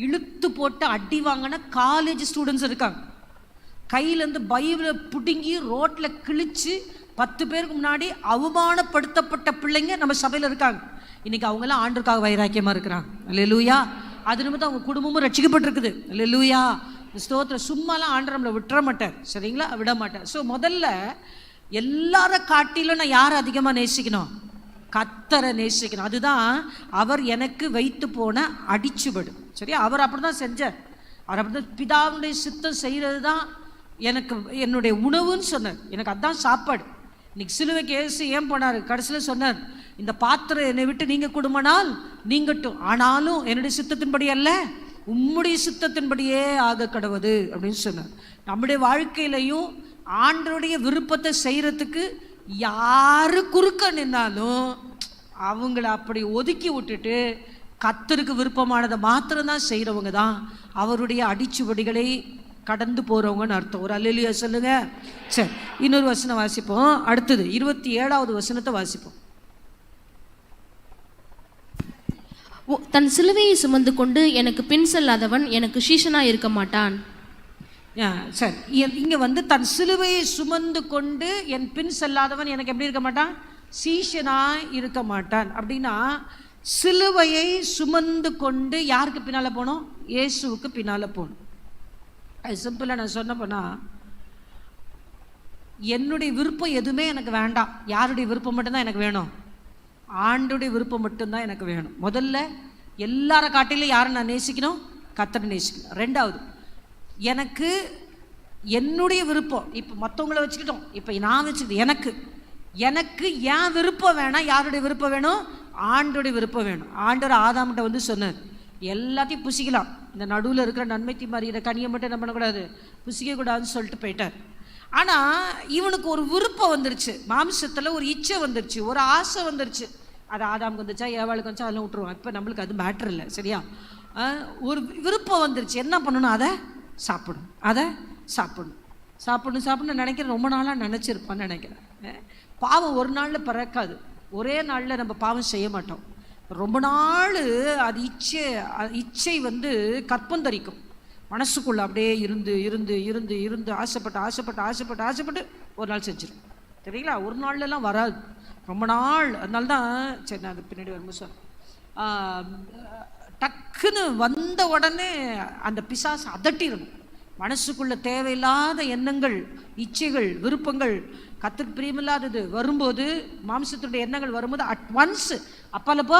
Speaker 1: இழுத்து போட்டு அடி வாங்கின காலேஜ் ஸ்டூடெண்ட்ஸ் இருக்காங்க. கையிலேருந்து பைபிளை பிடுங்கி ரோட்டில் கிழிச்சு 10 பேருக்கு முன்னாடி அவமானப்படுத்தப்பட்ட பிள்ளைங்க நம்ம சபையில் இருக்காங்க. இன்றைக்கி அவங்களாம் ஆண்டவருக்காக வைராக்கியமாக இருக்கிறாங்க. அல்லேலூயா. அது நிமித்தம் அவங்க குடும்பமும் ரட்சிக்கப்பட்டிருக்குது. அல்லேலூயா. ஸ்தோத்திரம். சும்மாலாம் ஆண்டவர் நம்மளை விட்டுற மாட்டார். சரிங்களா? விட மாட்டார். ஸோ முதல்ல எல்லார காட்டிலும் நான் யாரை அதிகமாக நேசிக்கணும்? கர்த்தரை நேசிக்கணும். அதுதான் அவர் எனக்கு வைத்து போன அடிச்சுபடு. சரியா? அவர் அப்படி தான் செஞ்சார். அவர் அப்படி தான் பிதாவுடைய சித்தம் செய்கிறது தான் எனக்கு என்னுடைய உணவுன்னு சொன்னார். எனக்கு அதுதான் சாப்பாடு. இன்னைக்கு சிலுவைக்கு இயேசு ஏன் போனார்? கடைசியில் சொன்னார், இந்த பாத்திரம் என்னை விட்டு நீங்கள் கொடுமனால் நீங்கட்டும், ஆனாலும் என்னுடைய சித்தத்தின்படி அல்ல உம்முடைய சித்தத்தின்படியே ஆக கடவுது அப்படின்னு சொன்னார். நம்முடைய வாழ்க்கையிலையும் ஆண்டருடைய விருப்பத்தை செய்கிறதுக்கு யாரு குறுக்க நின்னாலும் அவங்கள அப்படி ஒதுக்கி விட்டுட்டு கர்த்தருக்கு விருப்பமானதை மாத்திரம்தான் செய்கிறவங்க தான் அவருடைய அடிச்சுவடிகளை கடந்து போகிறவங்கன்னு அர்த்தம். ஒரு அல்லேலூயா சொல்லுங்க. சரி, இன்னொரு வசனம் வாசிப்போம். அடுத்தது 27வது வசனத்தை வாசிப்போம்.
Speaker 2: தன் சிலுவையை சுமந்து கொண்டு எனக்கு பின் செல்லாதவன் எனக்கு சீஷனாக இருக்க மாட்டான்.
Speaker 1: சரி, இங்கே வந்து தன் சிலுவையை சுமந்து கொண்டு என் பின் செல்லாதவன் எனக்கு எப்படி இருக்க மாட்டான்? சீஷனாக இருக்க மாட்டான். அப்படின்னா சிலுவையை சுமந்து கொண்டு யாருக்கு பின்னால் போகணும்? இயேசுவுக்கு பின்னால் போகணும். அது சிம்பிளாக நான் சொன்னப்போனா, என்னுடைய விருப்பம் எதுவுமே எனக்கு வேண்டாம். யாருடைய விருப்பம் மட்டும்தான் எனக்கு வேணும்? ஆண்டுடைய விருப்பம் மட்டும்தான் எனக்கு வேணும். முதல்ல எல்லார காட்டிலும் யாரை நான் நேசிக்கணும்? கர்த்தரை நேசிக்கணும். ரெண்டாவது, எனக்கு என்னுடைய விருப்பம், இப்போ மற்றவங்கள வச்சுக்கிட்டோம், இப்போ நான் வச்சுக்கிட்டு எனக்கு என் விருப்பம் வேணாம். யாருடைய விருப்பம் வேணும்? ஆண்டோடைய விருப்பம் வேணும். ஆண்டவர் ஆதாம்கிட்ட வந்து சொன்னார், எல்லாத்தையும் புசிக்கலாம், இந்த நடுவில் இருக்கிற நன்மை தீமை அறிகிற கனியை மட்டும் என்ன பண்ணக்கூடாது? புசிக்கக்கூடாதுன்னு சொல்லிட்டு போயிட்டார். ஆனால் இவனுக்கு ஒரு விருப்பம் வந்துருச்சு, மாம்சத்தில் ஒரு இச்சை வந்துருச்சு, ஒரு ஆசை வந்துருச்சு. அது ஆதாமுக்கு வந்துச்சா ஏவாளுக்கு வந்துச்சா அதெல்லாம் விட்டுருவோம், இப்போ நம்மளுக்கு அது மேட்ரு இல்லை, சரியா? ஒரு விருப்பம் வந்துருச்சு, என்ன பண்ணணும்? அதை சாப்பிடணும், அதை சாப்பிடணும், சாப்பிடணும் சாப்பிடணும் நினைக்கிறேன். ரொம்ப நாளாக நினச்சிருப்பான்னு நினைக்கிறேன். பாவம் ஒரு நாளில் பிறக்காது, ஒரே நாளில் நம்ம பாவம் செய்ய மாட்டோம். ரொம்ப நாள் அது இச்சை வந்து கற்பந்தரிக்கும், மனசுக்குள்ளே அப்படியே இருந்து இருந்து இருந்து இருந்து ஆசைப்பட்டு ஆசைப்பட்டு ஆசைப்பட்டு ஆசைப்பட்டு ஒரு நாள் செஞ்சிடும், சரிங்களா? ஒரு நாள்லாம் வராது, ரொம்ப நாள். அதனால தான் சரி, நான் அது பின்னாடி வரும்போது சார் டக்குன்னு வந்த உடனே அந்த பிசாசு அதட்டிடணும். மனசுக்குள்ள தேவையில்லாத எண்ணங்கள், இச்சைகள், விருப்பங்கள், கர்த்தருக்கு பிரியமில்லாதது வரும்போது, மாம்சத்துடைய எண்ணங்கள் வரும்போது அட் ஒன்ஸ் அப்பலப்போ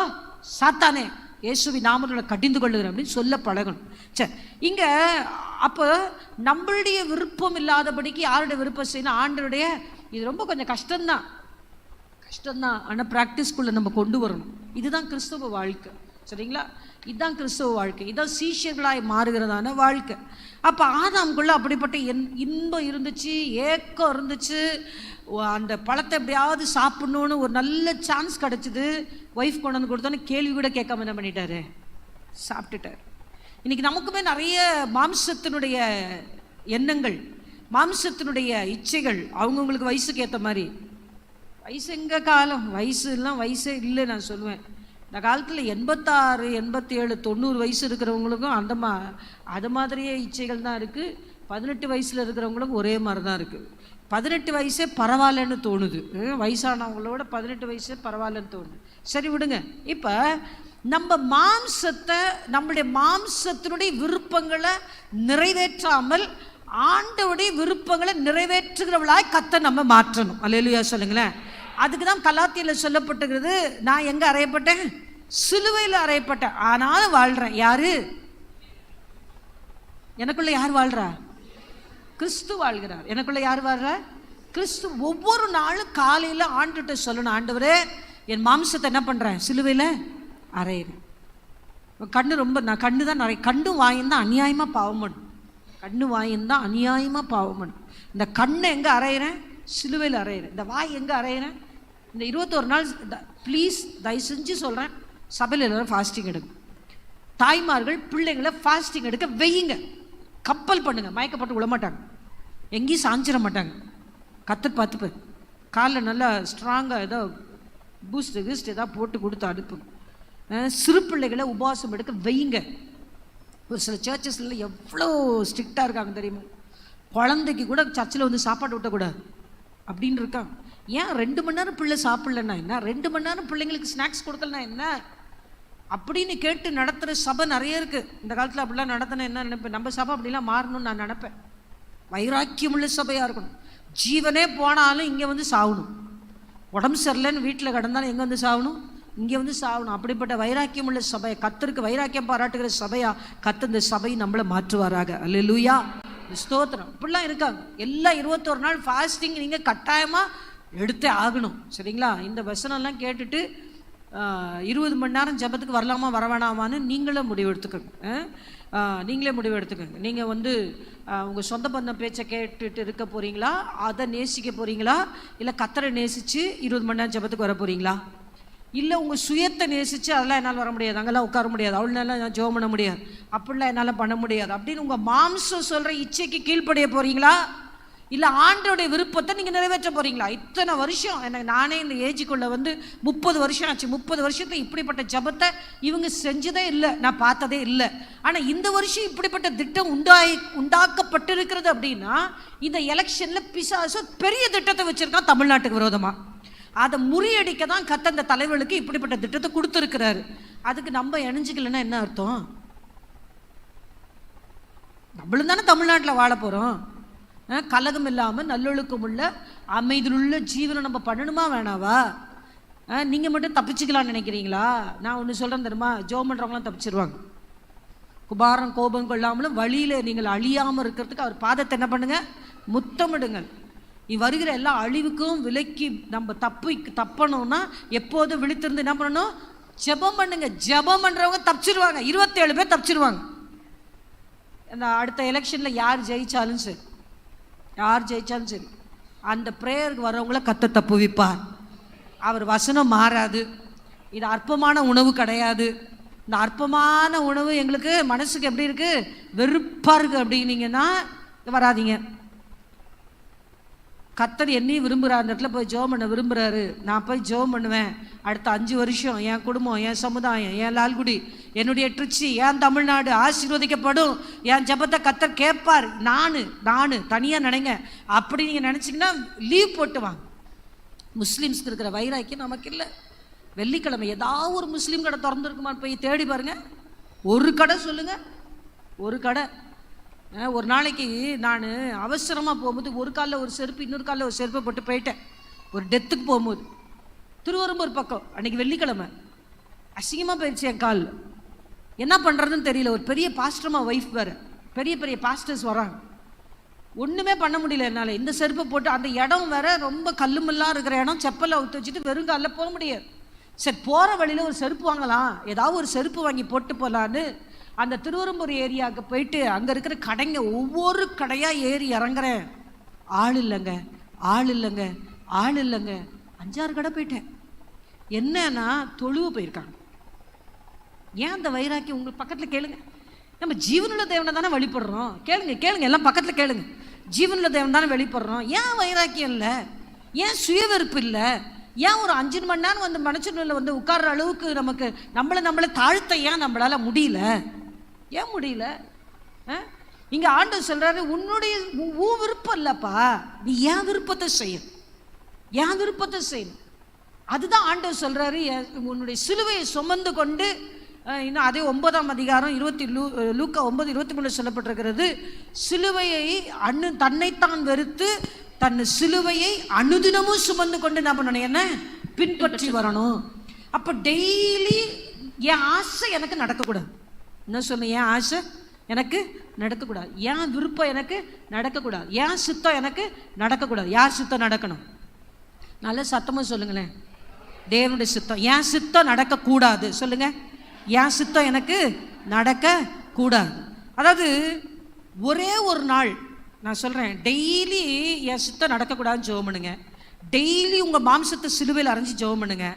Speaker 1: சாத்தானே இயேசுவின் நாமத்தில் கடிந்து கொள்ளுகிறேன் அப்படின்னு சொல்ல பழகணும். சரி, இங்கே அப்போ நம்மளுடைய விருப்பம் இல்லாதபடிக்கு யாருடைய விருப்பம் செய்யணும்? ஆண்டருடைய. இது ரொம்ப கொஞ்சம் கஷ்டம்தான், ஆனால் ப்ராக்டிஸ்குள்ளே நம்ம கொண்டு வரணும். இதுதான் கிறிஸ்தவ வாழ்க்கை, சரிங்களா? இதுதான் கிறிஸ்தவ வாழ்க்கை, இதுதான் சீஷர்களாய் மாறுகிறதான வாழ்க்கை. அப்போ ஆதாம்குள்ளே அப்படிப்பட்ட இன்பம் இருந்துச்சு, ஏக்கம் இருந்துச்சு, அந்த பழத்தை எப்படியாவது சாப்பிட்ணுன்னு ஒரு நல்ல சான்ஸ் கிடச்சிது. ஒய்ஃப் கொண்டு வந்து கொடுத்தோன்னு கேள்வி கூட கேட்காம என்ன பண்ணிட்டாரு? சாப்பிட்டுட்டார். இன்றைக்கி நமக்குமே நிறைய மாம்சத்தினுடைய எண்ணங்கள், மாம்சத்தினுடைய இச்சைகள், அவங்கவுங்களுக்கு வயசுக்கு ஏற்ற மாதிரி. வயசு எங்கே காலம், வயசுலாம் வயசே இல்லை நான் சொல்லுவேன். இந்த காலத்தில் 86, 87, 90 வயசு இருக்கிறவங்களுக்கும் அது மாதிரியே இச்சைகள் தான் இருக்குது. 18 வயசில் இருக்கிறவங்களுக்கும் ஒரே மாதிரி தான் இருக்குது. 18 வயசே பரவாயில்லன்னு தோணுது, வயசானவங்களோட 18 வயசே பரவாயில்லன்னு தோணுது. சரி விடுங்க. இப்போ நம்ம மாம்சத்தை, நம்முடைய மாம்சத்தினுடைய விருப்பங்களை நிறைவேற்றாமல் ஆண்டவருடைய விருப்பங்களை நிறைவேற்றுகிறவளாய் கர்த்தர் நம்ம மாற்றணும். அல்லேலூயா சொல்லுங்களேன். அதுக்கு தான் கலாத்தியில் சொல்லப்பட்டுகிறது, நான் எங்கே அறையப்பட்டேன்? சிலுவையில் அறையப்பட்டேன், ஆனாலும் வாழ்கிறேன். யாரு? எனக்குள்ள யார் வாழ்றா? கிறிஸ்து வாழ்கிறார். எனக்குள்ள யார் வாழ்றா? கிறிஸ்து. ஒவ்வொரு நாளும் காலையில் ஆண்டுகிட்ட சொல்லணும், ஆண்டவரே என் மாம்சத்தை என்ன பண்ணுறேன்? சிலுவையில் அறையிறேன். நான் கண்ணு தான் நிறைய, கண்ணும் வாயும் தான் அநியாயமாக பாவம் பண்ணும், கண்ணு வாயும் தான் அநியாயமாக பாவம் பண்ணும். இந்த கண்ணை எங்கே அறையிறேன்? சிலுவையில் அறையிறேன். இந்த வாய் எங்கே அறையிறேன்? இந்த 21 நாள் ப்ளீஸ் தயவு செஞ்சு சொல்கிறேன், சபையில் எல்லாரும் ஃபாஸ்டிங் எடுங்க. தாய்மார்கள் பிள்ளைங்களை ஃபாஸ்டிங் எடுக்க வெய்யுங்க, கப்பல் பண்ணுங்க. மயக்கப்பட்டு விழமாட்டாங்க, எங்கேயும் சாஞ்சிட மாட்டாங்க. கத்தர் பார்த்துப்பேன், காலில் நல்லா ஸ்ட்ராங்காக ஏதோ பூஸ்ட் ஏதாவது போட்டு கொடுத்து அனுப்புங்க. சிறு பிள்ளைகளை உபவாசம் எடுக்க வெய்யுங்க. ஒரு சில சர்ச்சஸில் எவ்வளோ ஸ்ட்ரிக்டாக இருக்காங்க தெரியுமா? குழந்தைக்கு கூட சர்ச்சில் வந்து சாப்பாடு ஊட்டக்கூடாது அப்படின்னு இருக்காங்க. ஏன் 2 மணி நேரம் பிள்ளை சாப்பிட்லன்னா என்ன, 2 மணி நேரம் பிள்ளைங்களுக்கு ஸ்நாக்ஸ் கொடுக்கலன்னா என்ன அப்படின்னு கேட்டு நடத்துகிற சபை நிறைய இருக்குது. இந்த காலத்தில் அப்படிலாம் நடத்தினா என்ன நினைப்பேன்? நம்ம சபை அப்படிலாம் மாறணும்னு நான் நினைப்பேன். வைராக்கியமுள்ள சபையாக இருக்கணும். ஜீவனே போனாலும் இங்கே வந்து சாகணும், உடம்பு சரியில்லைன்னு வீட்டில் கிடந்தாலும் எங்கே வந்து சாகணும்? இங்கே வந்து சாகணும். அப்படிப்பட்ட வைராக்கியமுள்ள சபை, கர்த்தருக்கு வைராக்கியம் பாராட்டுகிற சபையா கர்த்தர் இந்த சபை நம்மளை மாற்றுவாராக. அல்லேலூயா, ஸ்தோத்திரம். இப்படிலாம் இருக்காங்க. எல்லாம் 21 நாள் ஃபாஸ்டிங் நீங்கள் கட்டாயமாக எடுத்தே ஆகணும், சரிங்களா? இந்த வசனம்லாம் கேட்டுட்டு 20 மணி நேரம் ஜபத்துக்கு வரலாமா வர வேணாமான்னு நீங்களே முடிவு எடுத்துக்கோங்க. நீங்கள் வந்து உங்கள் சொந்த பந்தம் பேச்சை கேட்டுட்டு இருக்க போகிறீங்களா, அதை நேசிக்க போகிறீங்களா, இல்லை கர்த்தரை நேசித்து 20 மணி நேரம் ஜபத்துக்கு வர போகிறீங்களா? இல்லை உங்கள் சுயத்தை நேசித்து அதெல்லாம் என்னால் வர முடியாது, அங்கெல்லாம் உட்கார முடியாது, அவள்னால நான் ஜெபம் பண்ண முடியாது, அப்படிலாம் என்னால் பண்ண முடியாது அப்படின்னு உங்கள் மாம்சம் சொல்கிற இச்சைக்கு கீழ்ப்படைய போகிறீங்களா, இல்லை ஆண்டோடைய விருப்பத்தை நீங்கள் நிறைவேற்ற போகிறீங்களா? இத்தனை வருஷம் எனக்கு, நானே இந்த ஏஜுக்குள்ளே வந்து 30 வருஷம் ஆச்சு. 30 வருஷத்தில் இப்படிப்பட்ட ஜபத்தை இவங்க செஞ்சதே இல்லை, நான் பார்த்ததே இல்லை. ஆனால் இந்த வருஷம் இப்படிப்பட்ட திட்டம் உண்டாக்கப்பட்டிருக்கிறது அப்படின்னா, இந்த எலெக்ஷனில் பிசாசு பெரிய திட்டத்தை வச்சுருக்கான் தமிழ்நாட்டுக்கு விரோதமாக. அதை முறியடிக்க தான் கர்த்தர் அந்த தலைவர்களுக்கு இப்படிப்பட்ட திட்டத்தை கொடுத்துருக்கிறாரு. அதுக்கு நம்ம இணைஞ்சிக்கலன்னா என்ன அர்த்தம்? நம்மளும் தானே தமிழ்நாட்டில் வாழ போகிறோம். கலகம் இல்லாமல் நல்லொழுக்கம் உள்ள அமைதியுள்ள ஜீவனை நம்ம பண்ணணுமா வேணாவா? நீங்கள் மட்டும் தப்பிச்சுக்கலான்னு நினைக்கிறீங்களா? நான் ஒன்று சொல்கிறேன் தெரியுமா, ஜெபம் பண்ணுறவங்களாம் தப்பிச்சிருவாங்க. குபாரம் கோபம் கொள்ளாமலும் வழியில் நீங்கள் அழியாமல் இருக்கிறதுக்கு அவர் பாதத்தை என்ன பண்ணுங்க? முத்தமிடுங்கள். வருகிற எல்லா அழிவுக்கும் விலக்கி நம்ம தப்பணும்னா எப்போது விழித்திருந்து என்ன பண்ணணும்? ஜெபம் பண்ணுங்க. ஜெபம் பண்ணுறவங்க தப்பிச்சிருவாங்க. 27 பேர் தப்பிச்சிருவாங்க. இந்த அடுத்த எலெக்ஷனில் யார் ஜெயிச்சாலும் சரி, யார் ஜெயிச்சாலும் சரி, அந்த ப்ரேயருக்கு வரவங்கள கத்த தப்புவிப்பார். அவர் வசனம் மாறாது. இது அற்பமான உணவு கிடையாது. இந்த அற்பமான உணவு எங்களுக்கு மனசுக்கு எப்படி இருக்குது, வெறுப்பாக இருக்குது அப்படின்னீங்கன்னா வராதிங்க. கர்த்தர் என்னையும் விரும்புகிறார், அந்த இடத்துல போய் ஜெபம் பண்ண விரும்புகிறாரு. நான் போய் ஜெபம் பண்ணுவேன். அடுத்த 5 வருஷம் என் குடும்பம், என் சமுதாயம், என் லால்குடி, என்னுடைய ட்ரிச்சி, என் தமிழ்நாடு ஆசீர்வதிக்கப்படும். என் ஜெபத்தை கர்த்தர் கேட்பார். நான் தனியாக நினைங்க. அப்படி நீங்கள் நினச்சிங்கன்னா லீவ் போட்டு வாங்க. முஸ்லீம்ஸ்க்கு இருக்கிற வைராக்கியம் நமக்கு இல்லை. வெள்ளிக்கிழமை ஏதாவது ஒரு முஸ்லீம் கடை திறந்துருக்குமான்னு போய் தேடி பாருங்க. ஒரு கடை சொல்லுங்கள், ஒரு கடை. ஒரு நாளைக்கு நான் அவசரமாக போகும்போது ஒரு காலில் ஒரு செருப்பு, இன்னொரு காலில் ஒரு செருப்பை போட்டு போயிட்டேன். ஒரு டெத்துக்கு போகும்போது திருவரம்பூர் பக்கம், அன்றைக்கி வெள்ளிக்கிழமை. அசிங்கமாக போயிடுச்சு என் காலில். என்ன பண்ணுறதுன்னு தெரியல. ஒரு பெரிய பாஸ்டர்மா ஒய்ஃப் வேறு, பெரிய பெரிய பாஸ்டர்ஸ் வராங்க. ஒன்றுமே பண்ண முடியல என்னால். இந்த செருப்பை போட்டு அந்த இடம் வேற ரொம்ப கல்லுமெல்லாம் இருக்கிற இடம், செப்பலை அவுத்து வச்சுட்டு வெறும் காலில் போக முடியாது. சரி, போகிற வழியில் ஒரு செருப்பு வாங்கலாம், ஏதாவது ஒரு செருப்பு வாங்கி போட்டு போகலான்னு அந்த திருவரம்பூர் ஏரியாவுக்கு போயிட்டு அங்கே இருக்கிற கடைங்க ஒவ்வொரு கடையாக ஏறி இறங்குறேன். ஆள் இல்லைங்க, ஆள் இல்லைங்க, ஆள் இல்லைங்க. 5-6 கடை போயிட்டேன். என்னன்னா தொழுவு போயிருக்காங்க. ஏன் அந்த வைராக்கியம்? உங்களுக்கு பக்கத்தில் கேளுங்க. நம்ம ஜீவனுள்ள தேவனை தானே வழிபடுறோம். கேளுங்க எல்லாம் பக்கத்தில் கேளுங்க. ஜீவனுள்ள தேவன் தானே வெளிப்படுறோம். ஏன் வைராக்கியம் இல்லை? ஏன் சுயவெறுப்பு இல்லை? ஏன் ஒரு 5 மணி நேரம் வந்து மனுஷனில் வந்து உட்கார்ற அளவுக்கு நமக்கு நம்மளை தாழ்த்த ஏன் நம்மளால முடியல? ஏன் முடியல? இங்கே ஆண்டவர் சொல்கிறாரு, உன்னுடைய உன் விருப்பம் இல்லைப்பா, நீ என் விருப்பத்தை செய்யணும், என் விருப்பத்தை செய்யணும். அதுதான் ஆண்டவர் சொல்கிறாரு. உன்னுடைய சிலுவையை சுமந்து கொண்டு, இன்னும் அதே 9ஆம் அதிகாரம் லூக்கா 9:23 சொல்லப்பட்டிருக்கிறது. சிலுவையை தன்னைத்தான் வெறுத்து தன் சிலுவையை அனுதினமும் சுமந்து கொண்டு என்ன பண்ணணும்? என்ன பின்பற்றி வரணும். அப்போ டெய்லி என் ஆசை எனக்கு நடக்கக்கூடாது. என்ன சொன்ன? என் ஆசை எனக்கு நடக்கக்கூடாது, என் விருப்பம் எனக்கு நடக்கக்கூடாது, என் சித்தம் எனக்கு நடக்கக்கூடாது. யார் சித்தம் நடக்கணும்? நல்ல சத்தமாக சொல்லுங்களேன். தேவனுடைய சித்தம். என் சித்தம் நடக்கக்கூடாது. சொல்லுங்க, என் சித்தம் எனக்கு நடக்கக்கூடாது. அதாவது ஒரே ஒரு நாள் நான் சொல்கிறேன், டெய்லி என் சித்தம் நடக்கக்கூடாதுன்னு ஜெபம் பண்ணுங்க. டெய்லி உங்கள் மாம்சத்தை சிலுவையில் அரைஞ்சி ஜெபம் பண்ணுங்க.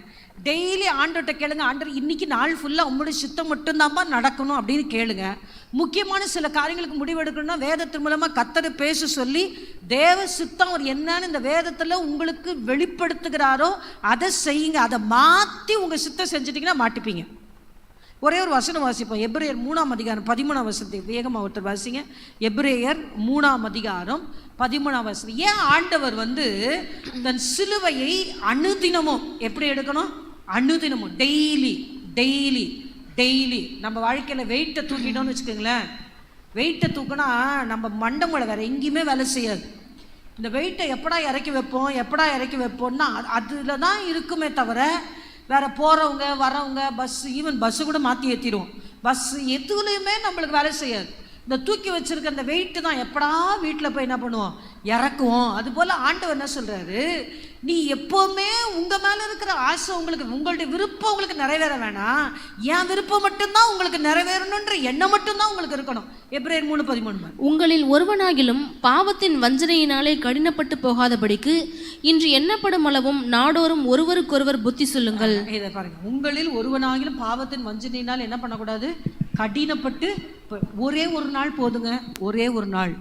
Speaker 1: டெய்லி ஆண்டவர்கிட்ட கேளுங்க, ஆண்டவர் இன்னைக்கு நாள் ஃபுல்லாக உங்களுடைய சித்தம் மட்டும்தான்ப்பா நடக்கணும் அப்படின்னு கேளுங்க. முக்கியமான சில காரியங்களுக்கு முடிவெடுக்கணும்னா வேதத்தின் மூலமாக கர்த்தரை பேச சொல்லி தேவ சித்தம் அவர் என்னன்னு இந்த வேதத்தில் உங்களுக்கு வெளிப்படுத்துகிறாரோ அதை செய்யுங்க. அதை மாற்றி உங்கள் சித்தம் செஞ்சிட்டிங்கன்னா மாட்டிப்பீங்க. ஒரே ஒரு வசனம் வாசிப்போம். எபிரேயர் 3ஆம் அதிகாரம் 13ஆம் வசனத்தை வேகமாக ஒருத்தர் வாசிங்க. எபிரேயர் 3ஆம் அதிகாரம் 13ஆம் வசனம். ஏன் ஆண்டவர் வந்து தன் சிலுவையை அனுதினமும் எப்படி எடுக்கணும்? அனுதினமும், டெய்லி டெய்லி டெய்லி. நம்ம வாழ்க்கையில் வெயிட்டை தூக்கிட்டோம்னு வச்சுக்கோங்களேன். வெயிட்டை தூக்கினா நம்ம மண்டை வேறு எங்கேயுமே வேலை செய்யாது. இந்த வெயிட்டை எப்படா இறக்கி வைப்போம்னா அதில் தான் இருக்குமே தவிர வேறு போகிறவங்க வரவங்க பஸ்ஸு கூட மாற்றி ஏற்றிடுவோம். பஸ்ஸு எதுலையுமே நம்மளுக்கு வேலை செய்யாது. இந்த தூக்கி வச்சுருக்க அந்த வெயிட்டு தான் எப்படா வீட்டில் போய் என்ன பண்ணுவோம்? இறக்குவோம். அதுபோல் ஆண்டவர் என்ன சொல்கிறாரு, நீ எப்போவுமே உங்கள் மேலே இருக்கிற ஆசை உங்களுடைய விருப்பம் உங்களுக்கு நிறைவேற வேணாம், என் விருப்பம் மட்டும்தான் உங்களுக்கு நிறைவேறணுன்ற எண்ணம் மட்டும்தான் உங்களுக்கு இருக்கணும். எபிரேயர் 3:13.
Speaker 2: உங்களில் ஒருவனாகிலும் பாவத்தின் வஞ்சனையினாலே கடினப்பட்டு போகாதபடிக்கு இன்று எண்ணப்படும் அளவும் நாடோறும் ஒருவருக்கொருவர் புத்தி சொல்லுங்கள்.
Speaker 1: இதை பாருங்க, உங்களில் ஒருவனாகிலும் பாவத்தின் வஞ்சனையினால் என்ன பண்ணக்கூடாது? கடினப்பட்டு. ஒரே ஒரு நாள் போதுங்க, ஒரே ஒரு நாள்.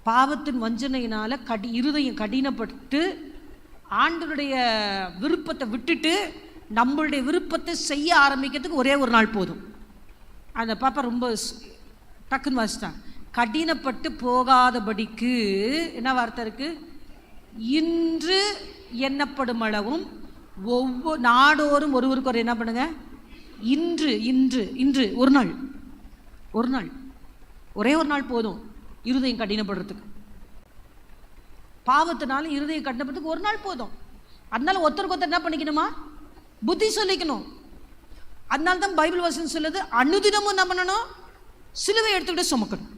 Speaker 1: பாவத்தின் வஞ்சனையினால இருதயம் கடினப்பட்டு ஆண்டவருடைய விருப்பத்தை விட்டுட்டு நம்மளுடைய விருப்பத்தை செய்ய ஆரம்பிக்கிறதுக்கு ஒரே ஒரு நாள் போதும். அந்த பாப்பா ரொம்ப டக்குன்னு வாசிட்டான். கடினப்பட்டு போகாதபடிக்கு என்ன வார்த்தை இருக்கு? இன்று எண்ணப்படும் அளவும் ஒவ்வொரு நாடோறும் ஒருவருக்கு ஒரு என்ன பண்ணுங்க? இன்று இன்று இன்று ஒரு நாள், ஒரு நாள், ஒரே ஒரு நாள் போதும் இருதயம் கடினப்படுறதுக்கு. பாவத்தினால இருதயம் கடினப்படுறதுக்கு ஒரு நாள் போதும். அதனால ஒருத்தருக்கு ஒருத்தர் என்ன பண்ணிக்கணுமா? புத்தி சொல்லிக்கணும். அதனால தான் பைபிள் வசனம் சொல்லுது, அனுதினமும் என்ன பண்ணணும்? சிலுவை எடுத்துக்கிட்டு சுமக்கணும்.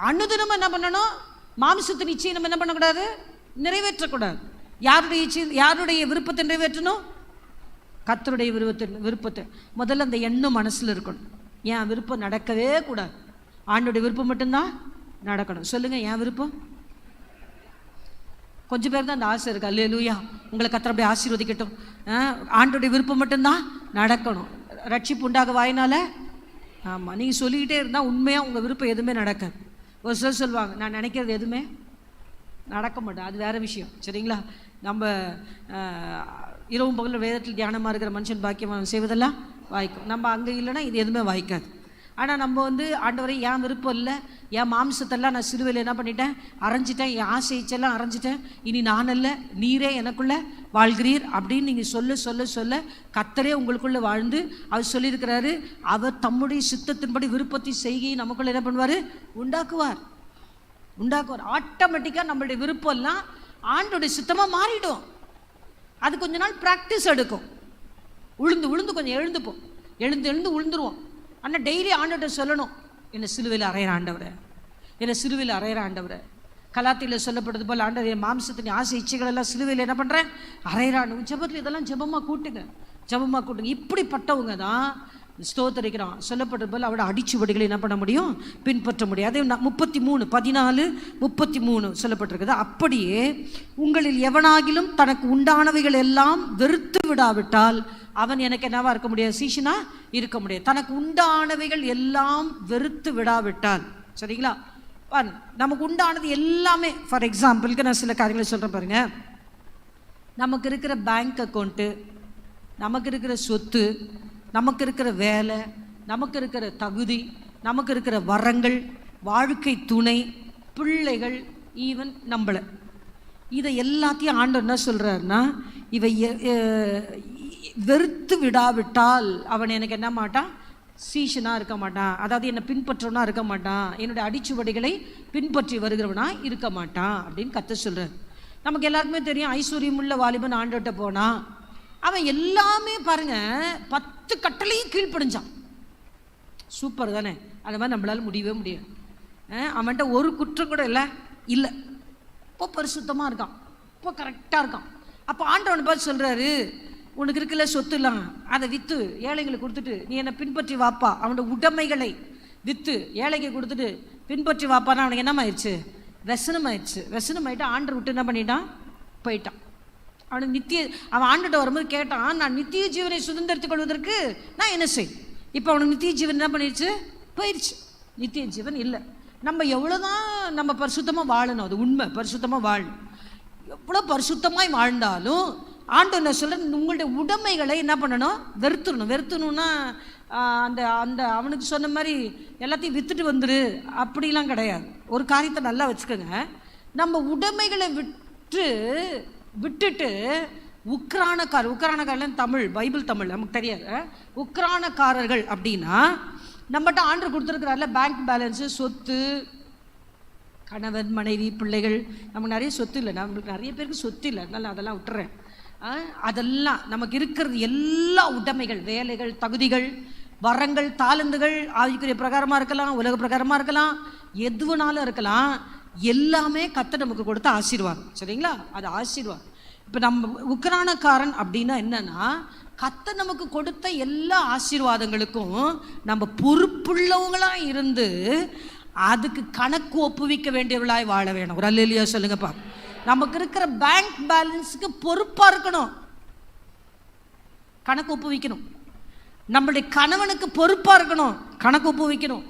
Speaker 1: அனுதினமும் என்ன பண்ணணும்? மாம்சத்தின் இச்சையை நம்ம என்ன பண்ணக்கூடாது? நிறைவேற்றக்கூடாது. யாருடைய விருப்பத்தை நிறைவேற்றணும்? கர்த்தருடைய விருப்பத்தை. முதல்ல அந்த எண்ணம் மனசில் இருக்கணும். என் விருப்பம் நடக்கவே கூடாது, ஆண்டோடைய விருப்பம் மட்டும்தான் நடக்கணும். சொல்லுங்க, என் விருப்பம் கொஞ்சம் பேர் தான் அந்த ஆசை இருக்குது. அல்லேலூயா, உங்களை கர்த்தர் அப்படியே ஆசீர்வதிக்கட்டும். ஆண்டோடைய விருப்பம் மட்டும்தான் நடக்கணும். ரட்சிப்பு உண்டாக வாயினால. ஆமாம், நீங்கள் சொல்லிக்கிட்டே இருந்தால் உண்மையாக உங்கள் விருப்பம் எதுவுமே நடக்காது. ஒரு சிலர் சொல்லுவாங்க, நான் நினைக்கிறது எதுவுமே நடக்க மாட்டேன், அது வேறு விஷயம். சரிங்களா? நம்ம இரவும் பகலில் வேதத்தில் தியானமாக இருக்கிற மனுஷன் பாக்கியம் செய்வதெல்லாம் வாய்க்கும். நம்ம அங்கே இல்லைன்னா இது எதுவுமே வாய்க்காது. ஆனால் நம்ம ஆண்டவரை என் விருப்பம் இல்லை, என் மாம்சத்தெல்லாம் நான் சிலுவையில் என்ன பண்ணிட்டேன், அரைஞ்சிட்டேன், என் ஆசைச்செல்லாம் அரைஞ்சிட்டேன், இனி நான் அல்ல நீரே எனக்குள்ளே வாழ்கிறீர் அப்படின்னு நீங்கள் சொல்ல சொல்ல சொல்ல கர்த்தரே உங்களுக்குள்ளே வாழ்ந்து அவர் சொல்லியிருக்கிறாரு, அவர் தம்முடைய சித்தத்தின்படி விருப்பத்தை செய்கையை நமக்குள்ளே என்ன பண்ணுவார், உண்டாக்குவார். ஆட்டோமேட்டிக்காக நம்மளுடைய விருப்பம்லாம் ஆண்டோடைய சித்தமாக மாறிடும். அது கொஞ்ச நாள் ப்ராக்டிஸ் எடுக்கும். உளுந்து கொஞ்சம் எழுந்துப்போம், எழுந்து உளுந்துருவோம். ஆனால் டெய்லி ஆண்டவர்கிட்ட சொல்லணும், என்னை சிலுவையில் அறையிற ஆண்டவரை, என்னை சிலுவையில் அறையிற ஆண்டவரை. கலாத்தியில் சொல்லப்படுறது போல் ஆண்டவர் என் மாம்சத்தின் ஆசை இச்சைகள் எல்லாம் சிலுவையில் என்ன பண்ணுறேன், அறையிறான். ஜெபத்தில் இதெல்லாம் ஜெபமாக கூட்டுங்க. இப்படிப்பட்டவங்க தான் ஸ்தோத்தரிக்கிறான். சொல்லப்படுறது போல் அவரோட அடிச்சுவடிகளை என்ன பண்ண முடியும், பின்பற்ற முடியும். அதே 33:14-33 சொல்லப்பட்டிருக்குது. அப்படியே உங்களில் எவனாகிலும் தனக்கு உண்டானவைகள் எல்லாம் வெறுத்து விடாவிட்டால் அவன் எனக்கு என்னவா இருக்க முடியாது, சீஷனா இருக்க முடியாது. தனக்கு உண்டானவைகள் எல்லாம் வெறுத்து விடாவிட்டால், சரிங்களா? நமக்கு உண்டானது எல்லாமே, ஃபார் எக்ஸாம்பிளுக்கு நான் சில காரியங்களை சொல்கிறேன் பாருங்க. நமக்கு இருக்கிற பேங்க் அக்கௌண்ட்டு, நமக்கு இருக்கிற சொத்து, நமக்கு இருக்கிற வேலை, நமக்கு இருக்கிற தகுதி, நமக்கு இருக்கிற வரங்கள், வாழ்க்கை துணை, பிள்ளைகள், ஈவன் நம்மளை, இதை எல்லாத்தையும் ஆண்டவர் என்ன சொல்கிறாருன்னா, இவை வெறுத்து விடாவிட்டால் அவன் எனக்கு என்ன மாட்டான், சீஷனாக இருக்க மாட்டான். அதாவது என்னை பின்பற்றவனா இருக்க மாட்டான், என்னுடைய அடிச்சுவடிகளை பின்பற்றி வருகிறவனா இருக்க மாட்டான் அப்படின்னு கர்த்தர் சொல்கிறார். நமக்கு எல்லாருக்குமே தெரியும், ஐஸ்வர்யமுள்ள வாலிபன் ஆண்டவர்கிட்ட போனான். அவன் எல்லாமே பாருங்க 10 கட்டளையும் கீழ்ப்படிஞ்சான். சூப்பர் தானே? அந்த மாதிரி நம்மளால முடியவே முடியாது. அவன்கிட்ட ஒரு குற்றம் கூட இல்லை. இப்போ பரிசுத்தமாக இருக்கான், இப்போ கரெக்டாக இருக்கான். அப்போ ஆண்டவனை பார்த்து சொல்கிறாரு, உனக்கு இருக்குல்ல சொத்துலாம், அதை விற்று ஏழைங்களுக்கு கொடுத்துட்டு நீ என்னை பின்பற்றி வாப்பா. அவனோட உடைமைகளை விற்று ஏழைக்கு கொடுத்துட்டு பின்பற்றி வாப்பான்னா அவனுக்கு என்னமாயிடுச்சு, வெசனமாயிட்டு ஆண்டர் விட்டு என்ன பண்ணிட்டான், போயிட்டான். அவனுக்கு அவன் ஆண்டுகிட்ட வரும்போது கேட்டான், நான் நித்திய ஜீவனை சுதந்திரத்துக் கொள்வதற்கு நான் என்ன செய். இப்போ அவனுக்கு நித்திய ஜீவன் என்ன பண்ணிடுச்சு, போயிடுச்சு. நித்திய ஜீவன் இல்லை. நம்ம எவ்வளோதான் நம்ம பரிசுத்தமாக வாழணும், அது உண்மை, பரிசுத்தமாக வாழணும். எவ்வளோ பரிசுத்தமாய் வாழ்ந்தாலும் ஆண்டவர் என்ன சொல்கிறேன், உங்களுடைய உடைமைகளை என்ன பண்ணணும், வெறுத்துணும்னா அந்த அந்த அவனுக்கு சொன்ன மாதிரி எல்லாத்தையும் விற்றுட்டு வந்துரு அப்படிலாம் கிடையாது. ஒரு காரியத்தை நல்லா வச்சுக்கோங்க, நம்ம உடைமைகளை விட்டுட்டு உக்ரானக்காரன் தமிழ், பைபிள் தமிழ் நமக்கு தெரியாது. உக்ரானக்காரர்கள் அப்படின்னா நம்மகிட்ட ஆண்டவர் கொடுத்துருக்கிறார்ல பேங்க் பேலன்ஸு, சொத்து, கணவன் மனைவி பிள்ளைகள். நமக்கு நிறைய சொத்து இல்லை, நம்மளுக்கு நிறைய பேருக்கு சொத்து இல்லை, அதனால அதெல்லாம் விட்டுறேன். அதெல்லாம் நமக்கு இருக்கிறது எல்லா உடைமைகள், வேலைகள், தகுதிகள், வரங்கள், தாளந்துகள், ஆவிக்குரிய பிரகாரமாக இருக்கலாம், உலக பிரகாரமாக இருக்கலாம், எதுவுனாலும் இருக்கலாம். எல்லாமே கர்த்தர் நமக்கு கொடுத்த ஆசீர்வாதம். சரிங்களா? அது ஆசீர்வாதம். இப்போ நம்ம உக்ரானக்காரன் அப்படின்னா என்னன்னா, கர்த்தர் நமக்கு கொடுத்த எல்லா ஆசீர்வாதங்களுக்கும் நம்ம பொறுப்புள்ளவங்களாக இருந்து அதுக்கு கணக்கு ஒப்புவிக்க வேண்டியவர்களாய் வாழ வேணும். ஒரு அல்லேலூயா சொல்லுங்கப்பா. நமக்கு இருக்கிற பேங்க் பேலன்ஸுக்கு பொறுப்பாக இருக்கணும், கணக்கு ஒப்புவிக்கணும். நம்மளுடைய கணவனுக்கு பொறுப்பாக இருக்கணும், கணக்கு ஒப்புவிக்கணும்.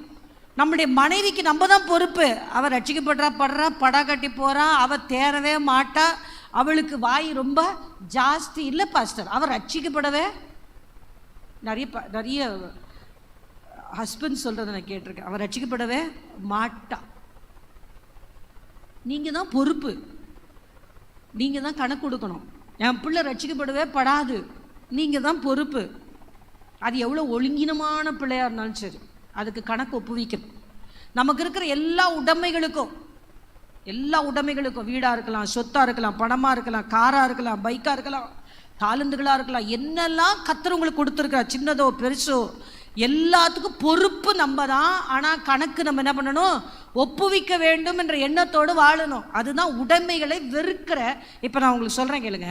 Speaker 1: நம்முடைய மனைவிக்கு நம்ம தான் பொறுப்பு. அவள் ரட்சிக்கப்படுறா படா கட்டி போகிறா, அவள் தேரவே மாட்டா, அவளுக்கு வாய் ரொம்ப ஜாஸ்தி இல்லை பாஸ்டர், அவள் ரட்சிக்கப்படவே நிறைய ஹஸ்பண்ட் சொல்கிறத நான் கேட்டிருக்கேன், அவள் ரட்சிக்கப்படவே மாட்டா. நீங்கள் தான் பொறுப்பு, நீங்கள் தான் கணக்கு கொடுக்கணும். என் பிள்ளை ரட்சிக்கப்படவே படாது, நீங்கள் தான் பொறுப்பு. அது எவ்வளோ ஒழுங்கினமான பிள்ளையாக இருந்தாலும் சரி, அதுக்கு கணக்கு ஒப்புவிக்கணும். நமக்கு இருக்கிற எல்லா உடைமைகளுக்கும் வீடாக இருக்கலாம், சொத்தாக இருக்கலாம், பணமாக இருக்கலாம், காராக இருக்கலாம், பைக்காக இருக்கலாம், தாளந்துகளாக இருக்கலாம், என்னெல்லாம் கர்த்தர் உங்களுக்கு கொடுத்துருக்கா, சின்னதோ பெருசோ எல்லாத்துக்கும் பொறுப்பு நம்ம தான். ஆனால் கணக்கு நம்ம என்ன பண்ணணும், ஒப்புவிக்க வேண்டும் என்ற எண்ணத்தோடு வாழணும். அதுதான் உடைமைகளை வெறுக்கிற. இப்போ நான் உங்களுக்கு சொல்கிறேன் கேளுங்க.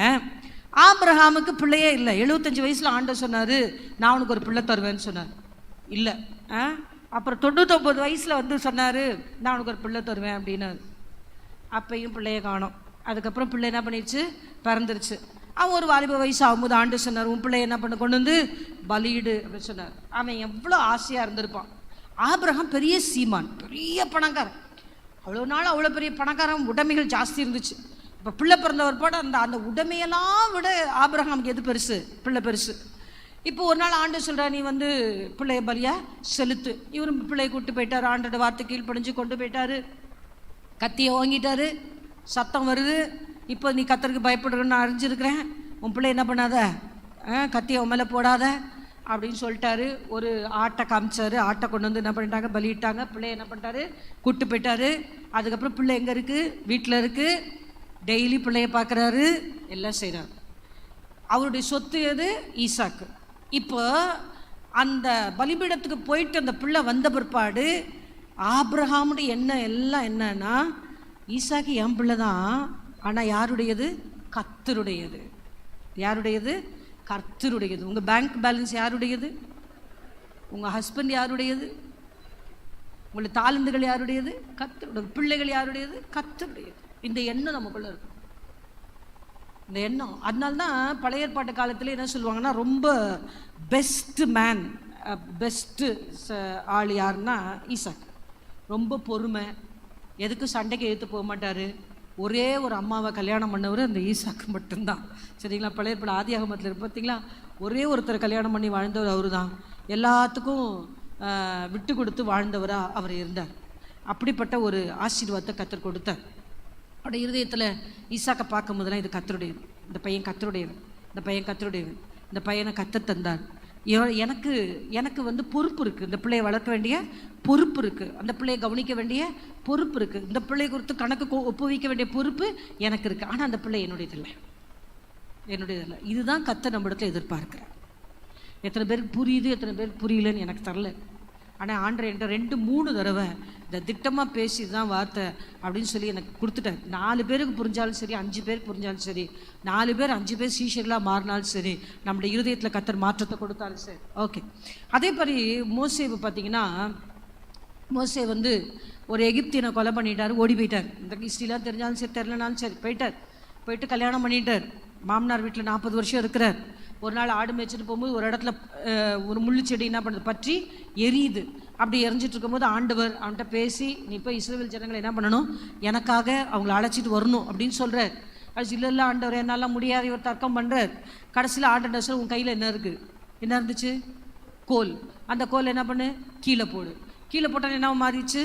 Speaker 1: ஆபிரகாமுக்கு பிள்ளையே இல்லை, 75 வயசில் ஆண்டவர் சொன்னார், நான் உனக்கு ஒரு பிள்ளை தருவேன்னு சொன்னார். இல்லை. அப்புறம் 99 வயசில் வந்து சொன்னார், நான் உனக்கு ஒரு பிள்ளை தருவேன் அப்படின்னாரு. அப்பையும் பிள்ளைய காணோம். அதுக்கப்புறம் பிள்ளை என்ன பண்ணிடுச்சு, பிறந்துருச்சு. அவன் ஒரு வாலிப வயசு ஆகும்போது ஆண்டு சொன்னார், உன் பிள்ளை என்ன பண்ண கொண்டு வந்து பலியிடு அப்படின்னு சொன்னார். அவன் எவ்வளோ ஆசையாக இருந்திருப்பான். ஆபிரகாம் பெரிய சீமான், பெரிய பணக்காரன். அவ்வளோ நாள் அவ்வளோ பெரிய பணக்காரன், உடைமைகள் ஜாஸ்தி இருந்துச்சு. இப்போ பிள்ளை பிறந்தவர் போட அந்த உடைமையெல்லாம் விட ஆபிரகாமுக்கு எது பெருசு? பிள்ளை பெருசு. இப்போ ஒரு நாள் ஆண்டு சொல்கிறா, நீ வந்து பிள்ளைய பலியா செலுத்து. இவரும் பிள்ளையை கூப்பிட்டு போயிட்டார். ஆண்டோட வார்த்தை கீழ்ப்படிஞ்சு கொண்டு போயிட்டாரு. கத்தியை வாங்கிட்டாரு. சத்தம் வருது, இப்போ நீ கத்தருக்கு பயப்படுறன்னு நான் அறிஞ்சிருக்கிறேன், உன் பிள்ளை என்ன பண்ணாத, கத்தியை உன் மேலே போடாத அப்படின்னு சொல்லிட்டாரு. ஒரு ஆட்டை காமிச்சாரு. ஆட்டை கொண்டு வந்து என்ன பண்ணிட்டாங்க, பலியிட்டாங்க. பிள்ளைய என்ன பண்ணிட்டாரு, கூப்பிட்டு போயிட்டாரு. அதுக்கப்புறம் பிள்ளை எங்கே இருக்குது? வீட்டில் இருக்குது. டெய்லி பிள்ளைய பார்க்குறாரு, எல்லாம் செய்கிறாரு. அவருடைய சொத்து எது? ஈசாக்கு. இப்போ அந்த பலிபீடத்துக்கு போயிட்டு அந்த பிள்ளை வந்த பிற்பாடு ஆபிரகாமுடைய எண்ணம் எல்லாம் என்னன்னா, ஈசாக்கு என் பிள்ளை தான், ஆனால் யாருடையது? கர்த்தருடையது. யாருடையது? கர்த்தருடையது. உங்கள் பேங்க் பேலன்ஸ் யாருடையது? உங்கள் ஹஸ்பண்ட் யாருடையது? உங்களுடைய தாளந்துகள் யாருடையது? கர்த்தருடைய. பிள்ளைகள் யாருடையது? கர்த்தருடையது. இந்த எண்ணம் நமக்குள்ள இருக்கும், இந்த எண்ணம். அதனால்தான் பழைய ஏற்பாட்டு காலத்தில் என்ன சொல்லுவாங்கன்னா, ரொம்ப பெஸ்ட் மேன், பெஸ்ட்டு ஆள் யாருன்னா ஈசாக்கு. ரொம்ப பொறுமை, எதுக்கும் சண்டைக்கு எடுத்து போக மாட்டார். ஒரே ஒரு அம்மாவை கல்யாணம் பண்ணவர் அந்த ஈசாக்கு மட்டும்தான். சரிங்களா? பழைய ஏற்பாடு ஆதியாகமத்தில் இருக்கு பார்த்தீங்களா, ஒரே ஒருத்தர் கல்யாணம் பண்ணி வாழ்ந்தவர் அவர் தான். எல்லாத்துக்கும் விட்டு கொடுத்து வாழ்ந்தவராக அவர் இருந்தார். அப்படிப்பட்ட ஒரு ஆசீர்வாதத்தை கர்த்தர் கொடுத்தார். அவருடைய இருதயத்தில் ஈசாக்கை பார்க்கும் போதெல்லாம் இது கர்த்தருடையது, இந்த பையன் கர்த்தருடையவன், இந்த பையன் கர்த்தருடையவன், இந்த பையனை கர்த்தர் தந்தார். எனக்கு வந்து பொறுப்பு இருக்குது, இந்த பிள்ளையை வளர்க்க வேண்டிய பொறுப்பு இருக்குது, அந்த பிள்ளையை கவனிக்க வேண்டிய பொறுப்பு இருக்குது, இந்த பிள்ளையை குறித்து கணக்கு ஒப்புவிக்க வேண்டிய பொறுப்பு எனக்கு இருக்குது. ஆனால் அந்த பிள்ளை என்னுடையதில்லை. இதுதான் கர்த்தர் நம்ம இடத்துல எதிர்பார்க்குறேன். எத்தனை பேருக்கு புரியுது, எத்தனை பேருக்கு புரியலன்னு எனக்கு தரல. ஆனால் ஆண்டவர் என்கிட்ட 2-3 தடவை இந்த திட்டமாக பேசி தான் வார்த்தை அப்படின்னு சொல்லி எனக்கு கொடுத்துட்டார். 4 பேருக்கு புரிஞ்சாலும் சரி, 5 பேருக்கு புரிஞ்சாலும் சரி, 4 பேர் 5 பேர் சீஷர்களாக மாறினாலும் சரி, நம்முடைய இருதயத்தில் கர்த்தர் மாற்றத்தை கொடுத்தாலும் சரி. ஓகே. அதே மாதிரி மோசேவை பார்த்தீங்கன்னா, மோசே வந்து ஒரு எகிப்தியனை கொலை பண்ணிட்டார், ஓடி போயிட்டார். இந்த ஹிஸ்ட்ரிலாம் தெரிஞ்சாலும் சரி, தெரிலனாலும் சரி, போயிட்டு கல்யாணம் பண்ணிட்டார். மாமனார் வீட்டில் 40 வருஷம் இருக்கிறார். ஒரு நாள் ஆடு மேய்ச்சிட்டு போகும்போது ஒரு இடத்துல ஒரு முள்ளு செடி என்ன பண்ணுது, பற்றி எரியுது. அப்படி எரிஞ்சிட்டு இருக்கும்போது ஆண்டவர் அவன்கிட்ட பேசி, நீ இப்போ இஸ்ரவேல் ஜனங்களை என்ன பண்ணணும், எனக்காக அவங்கள அழைச்சிட்டு வரணும் அப்படின்னு சொல்கிறார். அது இல்லை ஆண்டவர், என்னால் முடியாது, இவர் தர்க்கம் பண்ணுறார். கடைசியில் ஆண்டவர் சொல்ல, உன் கையில் என்ன இருக்குது? என்ன இருந்துச்சு? கோல். அந்த கோல் என்ன பண்ணு, கீழே போடு. கீழே போட்டால் என்ன மாறிடுச்சு?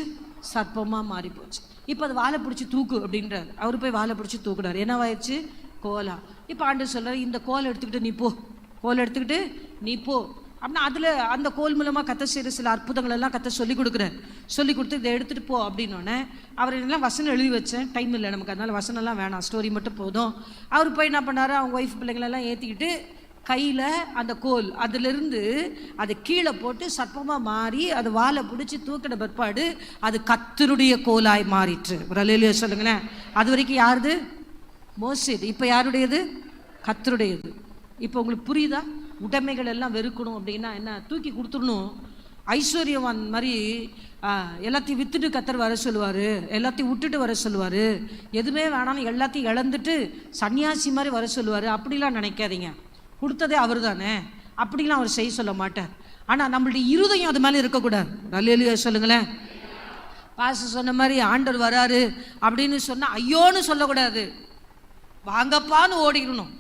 Speaker 1: சர்ப்பமாக மாறி போச்சு. இப்போ அது வாழை பிடிச்சி தூக்கு அப்படின்றார். அவர் போய் வாழை பிடிச்சி தூக்குறாரு. என்னவாயிடுச்சு? கோலா. இப்போ ஆண்டவர் சொல்கிறார், இந்த கோலை எடுத்துக்கிட்டு நீ போ, கோலை எடுத்துக்கிட்டு நீ போ அப்படின்னா, அதில் அந்த கோல் மூலமாக கர்த்தர் செய்கிற சில அற்புதங்கள் எல்லாம் கர்த்தர் சொல்லி கொடுக்குறார். சொல்லி கொடுத்து இதை எடுத்துகிட்டு போ அப்படின்னோடனே அவர் எல்லாம் வசனம் எழுதி வச்சேன், டைம் இல்லை நமக்கு, அதனால் வசனம்லாம் வேணாம், ஸ்டோரி மட்டும் போதும். அவர் போய் என்ன பண்ணார், அவங்க ஒய்ஃப் பிள்ளைங்களெல்லாம் ஏற்றிக்கிட்டு கையில் அந்த கோல் அதிலிருந்து அது கீழே போட்டு சர்ப்பமாக மாறி அது வாழை பிடிச்சி தூக்கின பிற்பாடு அது கர்த்தருடைய கோலாய் மாறிற்று. ஒரு அல்லேலூயா சொல்லுங்களேன். அது வரைக்கும் யாருது? மோசேது. இப்போ யாருடையது? கர்த்தருடையது. இப்போ உங்களுக்கு புரியுதா? உடைமைகள் எல்லாம் வெறுக்கணும் அப்படின்னா என்ன? தூக்கி கொடுத்துடணும். ஐஸ்வர்யவான் மாதிரி எல்லாத்தையும் விற்றுட்டு கர்த்தர் வர சொல்லுவார், எல்லாத்தையும் விட்டுட்டு வர சொல்லுவார், எதுவுமே வேணாலும் எல்லாத்தையும் இழந்துட்டு சன்னியாசி மாதிரி வர சொல்லுவார். அப்படிலாம் நினைக்காதீங்க. கொடுத்ததே அவர் தானே, அப்படிலாம் அவர் செய்ய சொல்ல மாட்டார். ஆனால் நம்மளுடைய இருதயம் அது மேலே இருக்கக்கூடாது. அல்லேலூயா சொல்லுங்களேன். பாஸ்டர் சொன்ன மாதிரி ஆண்டவர் வராரு அப்படின்னு சொன்னால் ஐயோன்னு சொல்லக்கூடாது, வாங்கப்பான்னு ஓடிக்கணும்.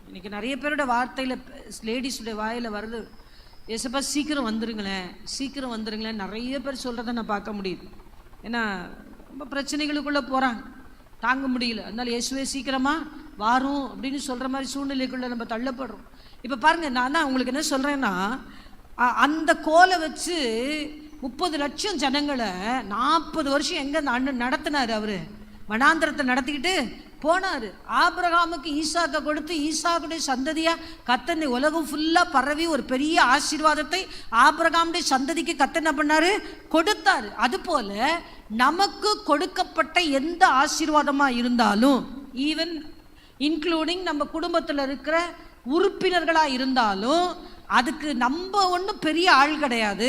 Speaker 1: இன்றைக்கி நிறைய பேரோட வார்த்தையில், லேடிஸுடைய வாயில் வருது, ஏசப்பா சீக்கிரம் வந்துருங்களேன், சீக்கிரம் வந்துருங்களேன், நிறைய பேர் சொல்கிறத நான் பார்க்க முடியுது. ஏன்னா ரொம்ப பிரச்சனைகளுக்குள்ளே போகிறாங்க, தாங்க முடியல. அதனால இயேசுவே சீக்கிரமாக வாரும் அப்படின்னு சொல்கிற மாதிரி சூழ்நிலைக்குள்ளே நம்ம தள்ளப்படுறோம். இப்போ பாருங்கள், நான் தான் உங்களுக்கு என்ன சொல்கிறேன்னா, அந்த கோலை வச்சு 30 லட்சம் ஜனங்களை 40 வருஷம் எங்கே நடத்தினார். அவர் வனாந்திரத்தை நடத்திக்கிட்டு போனார். ஆபிரகாமுக்கு ஈசாக்கை கொடுத்து ஈசாக்குடைய சந்ததியாக கர்த்தர் உலகம் ஃபுல்லாக பரவி ஒரு பெரிய ஆசீர்வாதத்தை ஆபிரகாமுடைய சந்ததிக்கு கர்த்தர் என்ன பண்ணார், கொடுத்தார். அதுபோல் நமக்கு கொடுக்கப்பட்ட எந்த ஆசீர்வாதமாக இருந்தாலும், ஈவன் இன்க்ளூடிங் நம்ம குடும்பத்தில் இருக்கிற உறுப்பினர்களாக இருந்தாலும், அதுக்கு நம்ம ஒன்றும் பெரிய ஆள் கிடையாது.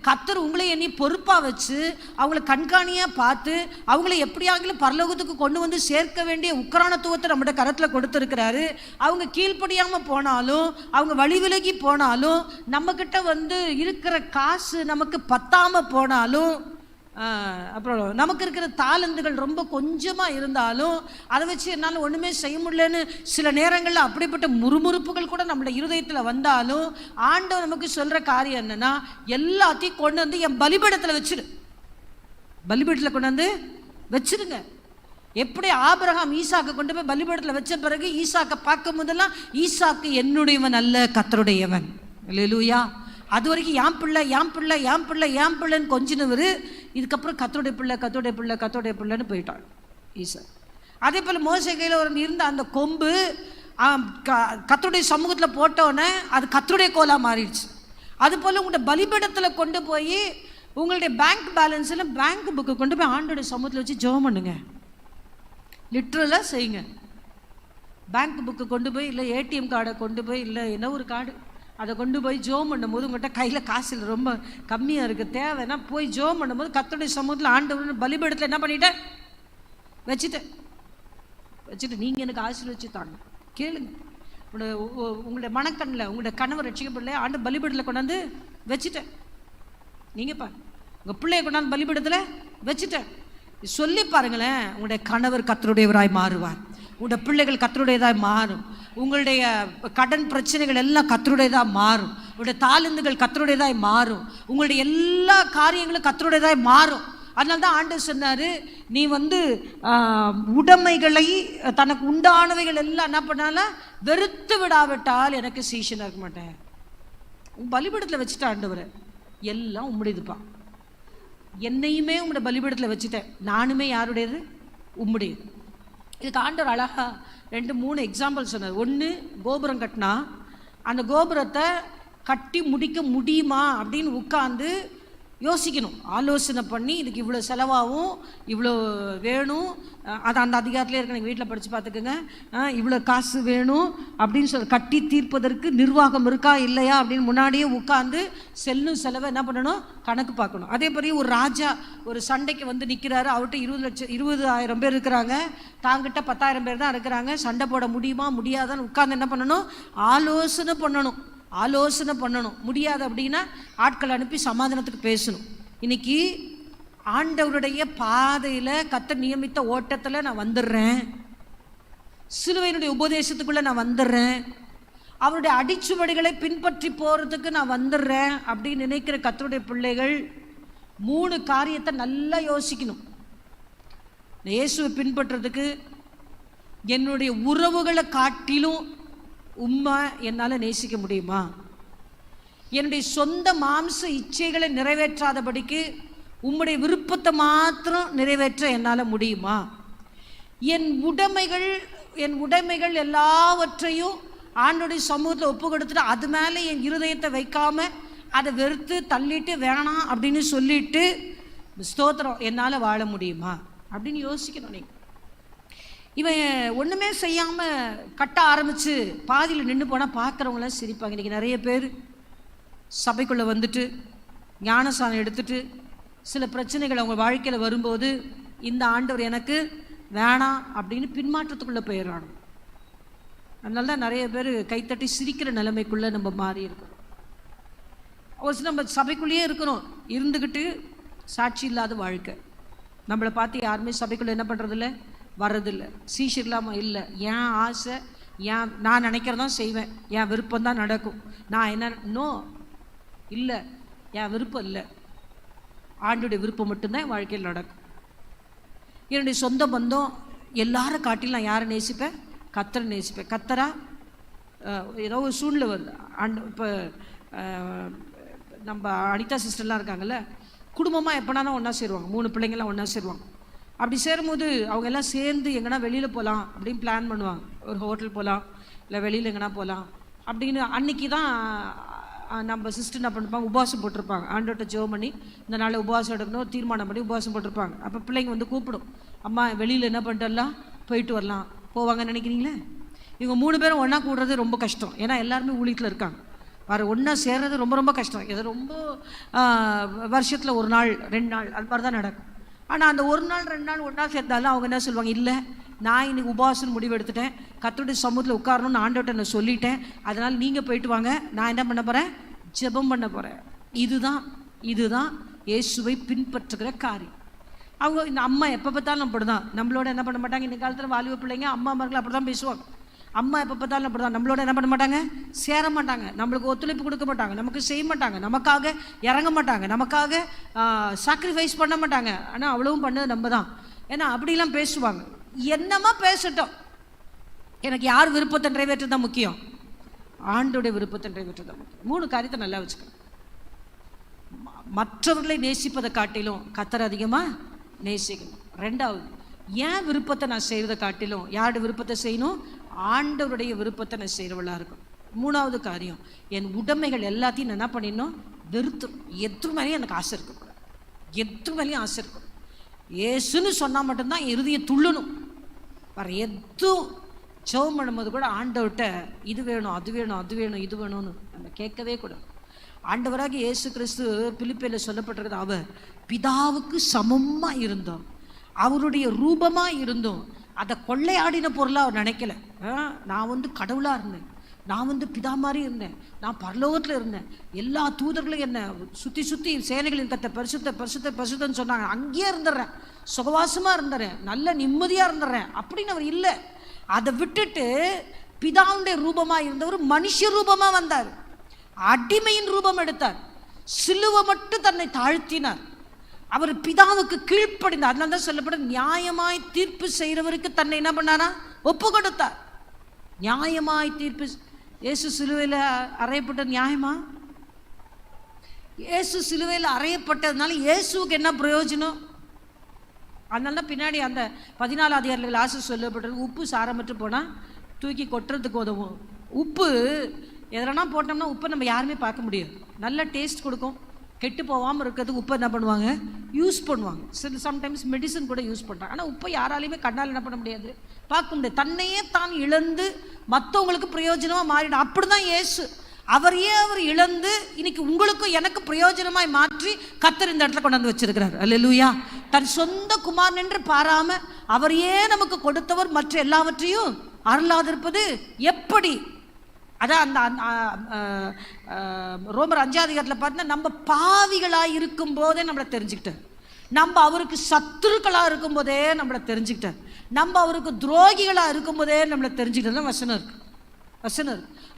Speaker 1: கர்த்தர் உங்களை எண்ணி பொறுப்பாக வச்சு அவங்கள கண்காணியாக பார்த்து அவங்கள எப்படியாகிலும் பரலோகத்துக்கு கொண்டு வந்து சேர்க்க வேண்டிய உக்கரானத்துவத்தை நம்மளோட கரத்தில் கொடுத்துருக்கிறாரு. அவங்க கீழ்ப்படியாமல் போனாலும் அவங்க வழி விலகி போனாலும் நம்மக்கிட்ட வந்து இருக்கிற காசு நமக்கு பத்தாமல் போனாலும் அப்புறம் நமக்கு இருக்கிற தாளந்துகள் ரொம்ப கொஞ்சமாக இருந்தாலும் அதை வச்சு என்னால் ஒன்றுமே செய்ய முடியலன்னு சில நேரங்களில் அப்படிப்பட்ட முறுமுறுப்புகள் கூட நம்மளோட இருதயத்தில் வந்தாலும் ஆண்டவர் நமக்கு சொல்கிற காரியம் என்னென்னா, எல்லாத்தையும் கொண்டு வந்து என் பலிபீடத்தில் வச்சிரு. பலிபீடத்தில் கொண்டு வந்து வச்சிருங்க. எப்படி ஆபிரகாம் ஈசாக்கை கொண்டு போய் பலிபீடத்தில் வச்ச பிறகு ஈசாக்கை பார்க்கும் போதெல்லாம் ஈசாக்கு என்னுடையவன் அல்ல கர்த்தருடையவன். அல்லேலூயா. அது வரைக்கும் யாம் பிள்ளை யாம் பிள்ளை யாம் பிள்ளை யாம் பிள்ளைன்னு கொஞ்சினவர் இதுக்கப்புறம் கர்த்தருடைய பிள்ளை கர்த்தருடைய பிள்ளை கர்த்தருடைய பிள்ளைன்னு போயிட்டான் ஈசா. அதே போல் மோசே கையில் ஒரு இருந்த அந்த கொம்பு கர்த்தருடைய சமூகத்தில் போட்டோன்னே அது கர்த்தருடைய கோலா மாறிடுச்சு. அதுபோல் உங்களுடைய பலிபீடத்தில் கொண்டு போய் உங்களுடைய பேங்க் பேலன்ஸில் பேங்க் புக்கு கொண்டு போய் ஆண்டோடைய சமூகத்தில் வச்சு ஜெபம் பண்ணுங்க. லிட்ரலாக செய்யுங்க. பேங்க் புக்கு கொண்டு போய் இல்லை ஏடிஎம் கார்டை கொண்டு போய் இல்லை என்ன ஒரு கார்டு அதை கொண்டு போய் ஜோம் பண்ணும்போது உங்கள்கிட்ட கையில் காசு இல்லை, ரொம்ப கம்மியாக இருக்குது, தேவைன்னா போய் ஜோம் பண்ணும்போது கர்த்தருடைய சமூகத்தில் ஆண்டவர் பலிபீடத்தில் என்ன பண்ணிட்டேன் வச்சுட்டு நீங்கள் எனக்கு ஆசீர்வதிச்சு தாங்க. கேளுங்க. உங்களுடைய மனக்கண்ணில் உங்களுடைய கணவர் ரட்சிக்கப்படல ஆண்டு பலிபீடத்தில் கொண்டாந்து வச்சுட்டேன். நீங்கப்பா உங்கள் பிள்ளைய கொண்டாந்து பலிபீடத்தில் வச்சுட்டேன் சொல்லி பாருங்களேன். உங்களுடைய கணவர் கர்த்தருடையவராய் மாறுவார். உங்களுடைய பிள்ளைகள் கர்த்தருடையதாய் மாறும். உங்களுடைய கடன் பிரச்சனைகள் எல்லாம் கர்த்தருடையதாக மாறும். உங்களுடைய தாளந்துகள் கர்த்தருடையதாய் மாறும். உங்களுடைய எல்லா காரியங்களும் கர்த்தருடையதாய் மாறும். அதனால தான் ஆண்டவர் சொன்னார், நீ வந்து உடைமைகளை தனக்கு உண்டானவைகள் எல்லாம் என்ன பண்ணாலும் வெறுத்து விடாவிட்டால் எனக்கு சீஷனாக இருக்க மாட்டேன். பலிபீடத்தில் வச்சுட்டேன் ஆண்டவர், எல்லாம் உம்முடையதுப்பா. என்னையுமே உங்களுடைய பலிபீடத்தில் வச்சுட்டேன், நானுமே யாருடையது? உம்முடையது. இதுக்கு ஆண்டவர் அழகா 2-3 எக்ஸாம்பிள் சொன்னார். ஒன்று, கோபுரம் கட்டினா அந்த கோபுரத்தை கட்டி முடிக்க முடியுமா அப்படின்னு உட்காந்து யோசிக்கணும், ஆலோசனை பண்ணி இதுக்கு இவ்வளோ செலவாகும், இவ்வளோ வேணும், அது அந்த அதிகாரத்திலே இருக்க நீங்கள் வீட்டில் படித்து பார்த்துக்குங்க, இவ்வளோ காசு வேணும் அப்படின்னு சொல்லி கட்டி தீர்ப்பதற்கு நிர்வாகம் இருக்கா இல்லையா அப்படின்னு முன்னாடியே உட்காந்து செல்லும் செலவை என்ன பண்ணணும், கணக்கு பார்க்கணும். அதே மாதிரி ஒரு ராஜா ஒரு சண்டைக்கு வந்து நிற்கிறாரு, அவர்கிட்ட 20,000 பேர் இருக்கிறாங்க, தாங்கிட்ட 10,000 பேர் தான் இருக்கிறாங்க, சண்டை போட முடியுமா முடியாதான்னு உட்காந்து என்ன பண்ணணும், ஆலோசனை பண்ணணும். முடியாது அப்படின்னா ஆட்கள் அனுப்பி சமாதானத்துக்கு பேசணும். இன்னைக்கு ஆண்டவருடைய பாதையில் கர்த்தர் நியமித்த ஓட்டத்தில் நான் வந்துடுறேன், சிலுவையினுடைய உபதேசத்துக்குள்ளே நான் வந்துடுறேன், அவருடைய அடிச்சுவடிகளை பின்பற்றி போகிறதுக்கு நான் வந்துடுறேன் அப்படின்னு நினைக்கிற கர்த்தருடைய பிள்ளைகள் 3 காரியத்தை நல்லா யோசிக்கணும். இயேசுவை பின்பற்றுறதுக்கு என்னுடைய உறவுகளை காட்டிலும் உம்மை என்னால் நேசிக்க முடியுமா? என்னுடைய சொந்த மாம்ச இச்சைகளை நிறைவேற்றாதபடிக்கு உம்முடைய விருப்பத்தை மாத்திரம் நிறைவேற்ற என்னால் முடியுமா? என் உடைமைகள் எல்லாவற்றையும் ஆண்டோடைய சமூகத்தில் ஒப்பு கொடுத்துட்டு அது மேலே என் இருதயத்தை வைக்காமல் அதை வெறுத்து தள்ளிட்டு வேணாம் அப்படின்னு சொல்லிட்டு ஸ்தோத்திரம் என்னால் வாழ முடியுமா அப்படின்னு யோசிக்கணும். நீங்கள் இவன் ஒன்றுமே செய்யாமல் கட்ட ஆரம்பித்து பாதியில் நின்று போனால் பார்க்குறவங்களாம் சிரிப்பாங்க. இன்றைக்கி நிறைய பேர் சபைக்குள்ளே வந்துட்டு ஞானசானம் எடுத்துட்டு சில பிரச்சனைகள் அவங்க வாழ்க்கையில் வரும்போது இந்த ஆண்டவர் எனக்கு வேணாம் அப்படின்னு பின்மாற்றத்துக்குள்ளே போயிடறாங்க. அதனால தான் நிறைய பேர் கைத்தட்டி சிரிக்கிற நிலைமைக்குள்ளே நம்ம மாறி இருக்கோம். ஒரு சில நம்ம சபைக்குள்ளேயே இருக்கிறோம், இருந்துக்கிட்டு சாட்சி இல்லாத வாழ்க்கை. நம்மளை பார்த்து யாருமே சபைக்குள்ளே என்ன பண்ணுறதில்ல, வர்றதில்லை, சீஷர் இல்லாமல் இல்லை. என் ஆசை, நான் நினைக்கிறதான் செய்வேன், என் விருப்பம் தான் நடக்கும், நான் என்ன இல்லை, என் விருப்பம் இல்லை, ஆண்டுடைய விருப்பம் மட்டும்தான் என் வாழ்க்கையில் நடக்கும். என்னுடைய சொந்த பந்தம் எல்லாரும் காட்டிலும் நான் யாரை நேசிப்பேன், கர்த்தரை நேசிப்பேன். கர்த்தரா ஏதோ ஒரு சூழ்நிலை வருது. இப்போ நம்ம அனிதா சிஸ்டர்லாம் இருக்காங்கல்ல, குடும்பமாக எப்போனா ஒன்றா சேருவாங்க, 3 பிள்ளைங்கள்லாம் ஒன்றா சேருவாங்க. அப்படி சேரும்போது அவங்க எல்லாம் சேர்ந்து எங்கன்னா வெளியில் போகலாம் அப்படின்னு பிளான் பண்ணுவாங்க. ஒரு ஹோட்டல் போகலாம், இல்லை வெளியில் எங்கன்னா போகலாம் அப்படின்னு. அன்றைக்கி தான் நம்ம சிஸ்டர் என்ன பண்ணிருப்பாங்க, உபவாசம் போட்டிருப்பாங்க. ஆண்டோட்ட ஜெபம் பண்ணி இந்த நாளில் உபவாசம் எடுக்கணும் தீர்மானம் பண்ணி உபவாசம் போட்டிருப்பாங்க. அப்போ பிள்ளைங்க வந்து கூப்பிடும், அம்மா வெளியில் என்ன பண்ணிட்டுலாம் போயிட்டு வரலாம், போவாங்கன்னு நினைக்கிறீங்களே? இவங்க 3 பேரும் ஒன்றா கூடுறது ரொம்ப கஷ்டம். ஏன்னா எல்லாருமே ஊழியத்தில் இருக்காங்க. ஒன்றா சேர்றது ரொம்ப ரொம்ப கஷ்டம். இது ரொம்ப வருஷத்தில் 1 நாள் 2 நாள் அது மாதிரி தான் நடக்கும். ஆனால் அந்த 1 நாள் 2 நாள் ஒன்றா சேர்ந்தாலும் அவங்க என்ன சொல்லுவாங்க, இல்லை நான் இன்னைக்கு உபவாசம் முடிவு எடுத்துட்டேன், கர்த்தருடைய சமூகத்தில் உட்காரணும்னு ஆண்டவர்கிட்ட நான் சொல்லிட்டேன், அதனால் நீங்கள் போயிட்டு வாங்க, நான் என்ன பண்ண போகிறேன், ஜெபம் பண்ண போகிறேன். இதுதான் இயேசுவை பின்பற்றுகிற காரியம். அவங்க இந்த அம்மா எப்போ பார்த்தாலும் அப்படி தான் நம்மளோட என்ன பண்ண மாட்டாங்க. இந்த காலத்தில் வாலிப பிள்ளைங்க அம்மாமார்கள் அப்படி தான் பேசுவாங்க. அம்மா எப்போ பார்த்தாலும் அப்படி தான் நம்மளோட என்ன பண்ண மாட்டாங்க, சேர மாட்டாங்க, நம்மளுக்கு ஒத்துழைப்பு கொடுக்க மாட்டாங்க, நமக்கு செய்ய மாட்டாங்க, நமக்காக இறங்க மாட்டாங்க, நமக்காக சாக்ரிஃபைஸ் பண்ண மாட்டாங்க. ஆனால் அவ்வளவும் பண்ணது நம்ம தான். ஏன்னா அப்படிலாம் பேசுவாங்க. என்னமா பேசட்டும், எனக்கு யார் விருப்பத்தை நிறைவேற்றது தான் முக்கியம், ஆண்டோடைய விருப்பத்தை நிறைவேற்றது தான் முக்கியம். 3 காரியத்தை நல்லா வச்சுக்கணும். மற்றவர்களை நேசிப்பதை காட்டிலும் கர்த்தரை அதிகமாக நேசிக்கணும். 2வது, என் விருப்பத்தை நான் செய்வதை காட்டிலும் யாருடைய விருப்பத்தை செய்யணும், ஆண்டவருடைய விருப்பத்தை நான் செய்கிறவளா இருக்கும். 3வது காரியம், என் உடைமைகள் எல்லாத்தையும் நான் என்ன பண்ணிடணும், வெறுத்து எது மேலேயும் எனக்கு ஆசை இருக்கக்கூடாது, எது மேலேயும் ஆசை இருக்கணும். ஏசுன்னு சொன்னால் மட்டும்தான் என் இருதயம் துள்ளணும். வேறு எதுவும் ஜெபம் பண்ணும்போது கூட ஆண்டவர்கிட்ட இது வேணும் அது வேணும் அது வேணும் இது வேணும்னு நம்ம கேட்கவே கூடாது. ஆண்டவராக இயேசு கிறிஸ்து பிலிப்பியில் சொல்லப்பட்டிருக்கிறது, அவர் பிதாவுக்கு சமமாக இருந்தோம், அவருடைய ரூபமாக இருந்தோம், அதை கொள்ளையாடின பொருளாக அவர் நினைக்கல. நான் கடவுளாக இருந்தேன், நான் பிதா மாதிரி இருந்தேன், நான் பரலோகத்தில் இருந்தேன், எல்லா தூதர்களும் என்ன சுற்றி சேனைகளின் கத்த பரிசுத்த பரிசுத்த பரிசுத்தன்னு சொன்னாங்க, அங்கேயே இருந்துடுறேன், சுகவாசமாக இருந்துடுறேன், நல்ல நிம்மதியாக இருந்துடுறேன் அப்படின்னு அவர் இல்லை. அதை விட்டுட்டு பிதாவுடைய ரூபமாக இருந்தவர் மனுஷ ரூபமாக வந்தார், அடிமையின் ரூபம் எடுத்தார், சிலுவை மட்டும் தன்னை தாழ்த்தினார், அவர் பிதாவுக்கு கீழ்ப்படிந்தார். அதனால தான் சொல்லப்படும், நியாயமாய் தீர்ப்பு செய்கிறவருக்கு தன்னை என்ன பண்ணாரா, ஒப்பு கொடுத்தார். நியாயமாய் தீர்ப்பு. இயேசு சிலுவையில் அறையப்பட்டது நியாயமா? இயேசு சிலுவையில் அறையப்பட்டதுனால இயேசுக்கு என்ன பிரயோஜனம்? அதனால தான் பின்னாடி அந்த 14 அதிகாரத்தில் ஆசை சொல்லப்பட்டது, உப்பு சாரமற்று போனால் தூக்கி கொட்டுறதுக்கு உதவும். உப்பு எதனா போட்டோம்னா உப்பை நம்ம யாருமே பார்க்க முடியாது, நல்ல டேஸ்ட் கொடுக்கும், கெட்டு போகாமல் இருக்கிறதுக்கு உப்பை என்ன பண்ணுவாங்க, யூஸ் பண்ணுவாங்க. சம்டைம்ஸ் மெடிசன் கூட யூஸ் பண்ணுறாங்க. ஆனால் உப்பை யாராலையுமே கண்ணால் என்ன பண்ண முடியாது, பார்க்க முடியாது. தன்னையே தான் இழந்து மற்றவங்களுக்கு பிரயோஜனமாக மாறிடும். அப்படி தான் இயேசு, அவரையே அவர் இழந்து இன்னைக்கு உங்களுக்கும் எனக்கு பிரயோஜனமாய் மாற்றி கர்த்தர் இந்த இடத்துல கொண்டாந்து வச்சிருக்கிறார். அல்லேலூயா. தன் சொந்த குமாரன் என்று பாராம அவரையே நமக்கு கொடுத்தவர் மற்ற எல்லாவற்றையும் அருளாதிருப்பது எப்படி? அதான் அந்த ரோமர் 5ஆம் அதிகாரத்தில் பார்த்தீங்கன்னா, நம்ம பாவிகளாக இருக்கும் போதே நம்மளை தெரிஞ்சுக்கிட்டார், நம்ம அவருக்கு சத்துருக்களாக இருக்கும் போதே நம்மளை தெரிஞ்சுக்கிட்டார், நம்ம அவருக்கு துரோகிகளாக இருக்கும் போதே நம்மளை தெரிஞ்சுக்கிட்டது வசனம் இருக்கு.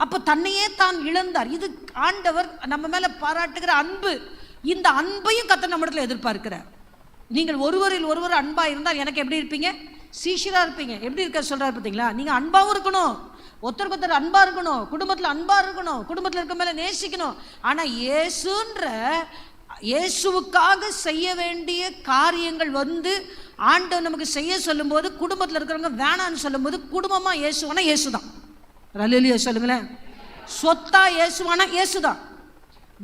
Speaker 1: அப்போ தன்னையே தான் இழந்தார். இது ஆண்டவர் நம்ம மேலே பாராட்டுகிற அன்பு. இந்த அன்பையும் கர்த்தர் நம்ம இடத்துல எதிர்பார்க்கிறார். நீங்கள் ஒருவரில் ஒருவர் அன்பாக இருந்தால் எனக்கு எப்படி இருப்பீங்க, சீஷராக இருப்பீங்க. எப்படி இருக்க சொல்கிறார் பார்த்தீங்களா? நீங்கள் அன்பாகவும் இருக்கணும், ஒருத்தருக்கு ஒருத்தர் அன்பாக இருக்கணும், குடும்பத்தில் அன்பாக இருக்கணும், குடும்பத்தில் இருக்க மேலே நேசிக்கணும். ஆனால் இயேசுவுக்காக செய்ய வேண்டிய காரியங்கள் ஆண்டவர் நமக்கு செய்ய சொல்லும்போது, குடும்பத்தில் இருக்கிறவங்க வேணான்னு சொல்லும்போது, குடும்பமாக இயேசுவானா இயேசு தான். அல்லேலூயா சொல்லுங்களேன். சொத்தா இயேசுவானா இயேசுதான்,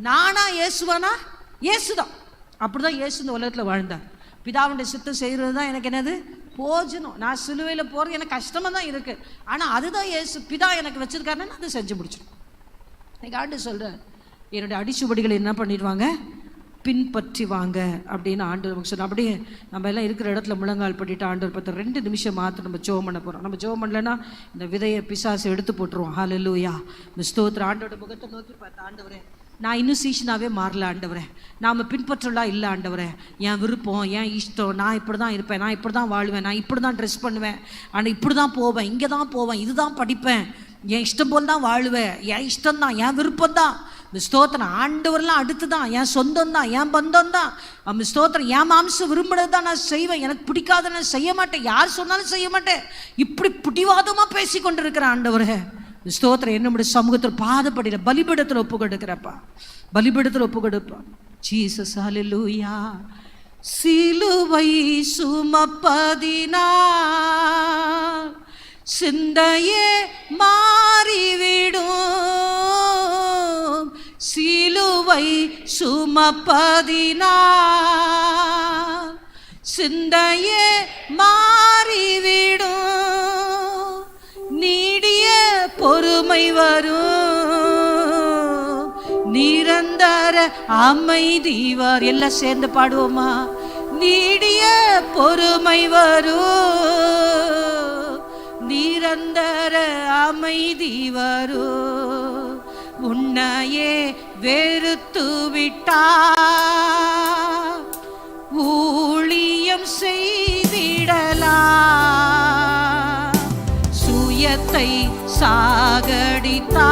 Speaker 1: நானா இயேசுவானா இயேசுதான். அப்படிதான் இயேசு இந்த உலகத்தில் வாழ்ந்தார். பிதாவுடைய சித்தம் செய்கிறது தான் எனக்கு என்னது, போஜனம். நான் சிலுவையில் போகிறது எனக்கு கஷ்டமாக தான் இருக்குது, ஆனால் அதுதான் இயேசு பிதா எனக்கு வச்சிருக்காருன்னு நான் அதை செஞ்சு முடிச்சிடும். எனக்கு ஆண்டு சொல்கிறேன், என்னுடைய அடிச்சுவடிகளை என்ன பண்ணிடுவாங்க, பின்பற்றி வாங்க அப்படின்னு ஆண்டவர் நமக்கு சொன்ன. அப்படியே நம்ம எல்லாம் இருக்கிற இடத்துல முழங்கால் பண்ணிட்டு ஆண்டவர் பார்த்து 2 நிமிஷம் மாத்திரம் நம்ம ஜெபம் பண்ண போகிறோம். நம்ம ஜெபம் பண்ணலன்னா இந்த விதையை பிசாசு எடுத்து போட்டுருவோம். ஹல்லேலூயா. ஸ்தோத்திரம். ஆண்டவரோட முகத்தை நோக்கி பார்த்து, ஆண்டவரே நான் இன்னும் சீஷனாகவே மாறல ஆண்டவரே, நாம் பின்பற்றலாம் இல்லை ஆண்டவரே, என் விருப்பம் என் இஷ்டம், நான் இப்படி தான் இருப்பேன், நான் இப்படி தான் வாழ்வேன், நான் இப்படி தான் ட்ரெஸ் பண்ணுவேன், ஆனால் இப்படி தான் போவேன், இங்கே தான் போவேன், இதுதான் படிப்பேன், என் இஷ்டம் போல் தான் வாழ்வேன், என் இஷ்டம் தான், என் விருப்பம் தான். ஸ்தோத்திரம். ஆண்டவரெல்லாம் அடுத்து தான், என் சொந்தம் தான், என் பந்தம் தான். ஸ்தோத்திரம். என் மாம்சம் விரும்பினது தான் நான் செய்வேன், எனக்கு பிடிக்காத நான் செய்ய மாட்டேன், யார் சொன்னாலும் செய்ய மாட்டேன், இப்படி பிடிவாதமாக பேசி கொண்டு இருக்கிற ஆண்டவரே ஸ்தோத்திரம். என்னுடைய சமூகத்தில் பாதப்படியில் பலிபீடத்தில் ஒப்பு கொடுக்கிறப்பா, பலிபீடத்தில் ஒப்பு கொடுப்பா. ஜீசஸ். ஹல்லேலூயா. சிலுவை சுமப்பதினால் சிந்தையே மாறிவிடும், சிலுவை சுமப்பதினால் சிந்தையே மாறிவிடும், நீடிய பொறுமை வரும், நிரந்தர அமைதிவர். எல்லாம் சேர்ந்து பாடுவோமா? நீடிய பொறுமை வரும், நிரந்தர அமைதி வரும். உன்னையே வெறுத்து விட்டா ஊழியம் செய்திடலா, சுயத்தை சாகடித்தா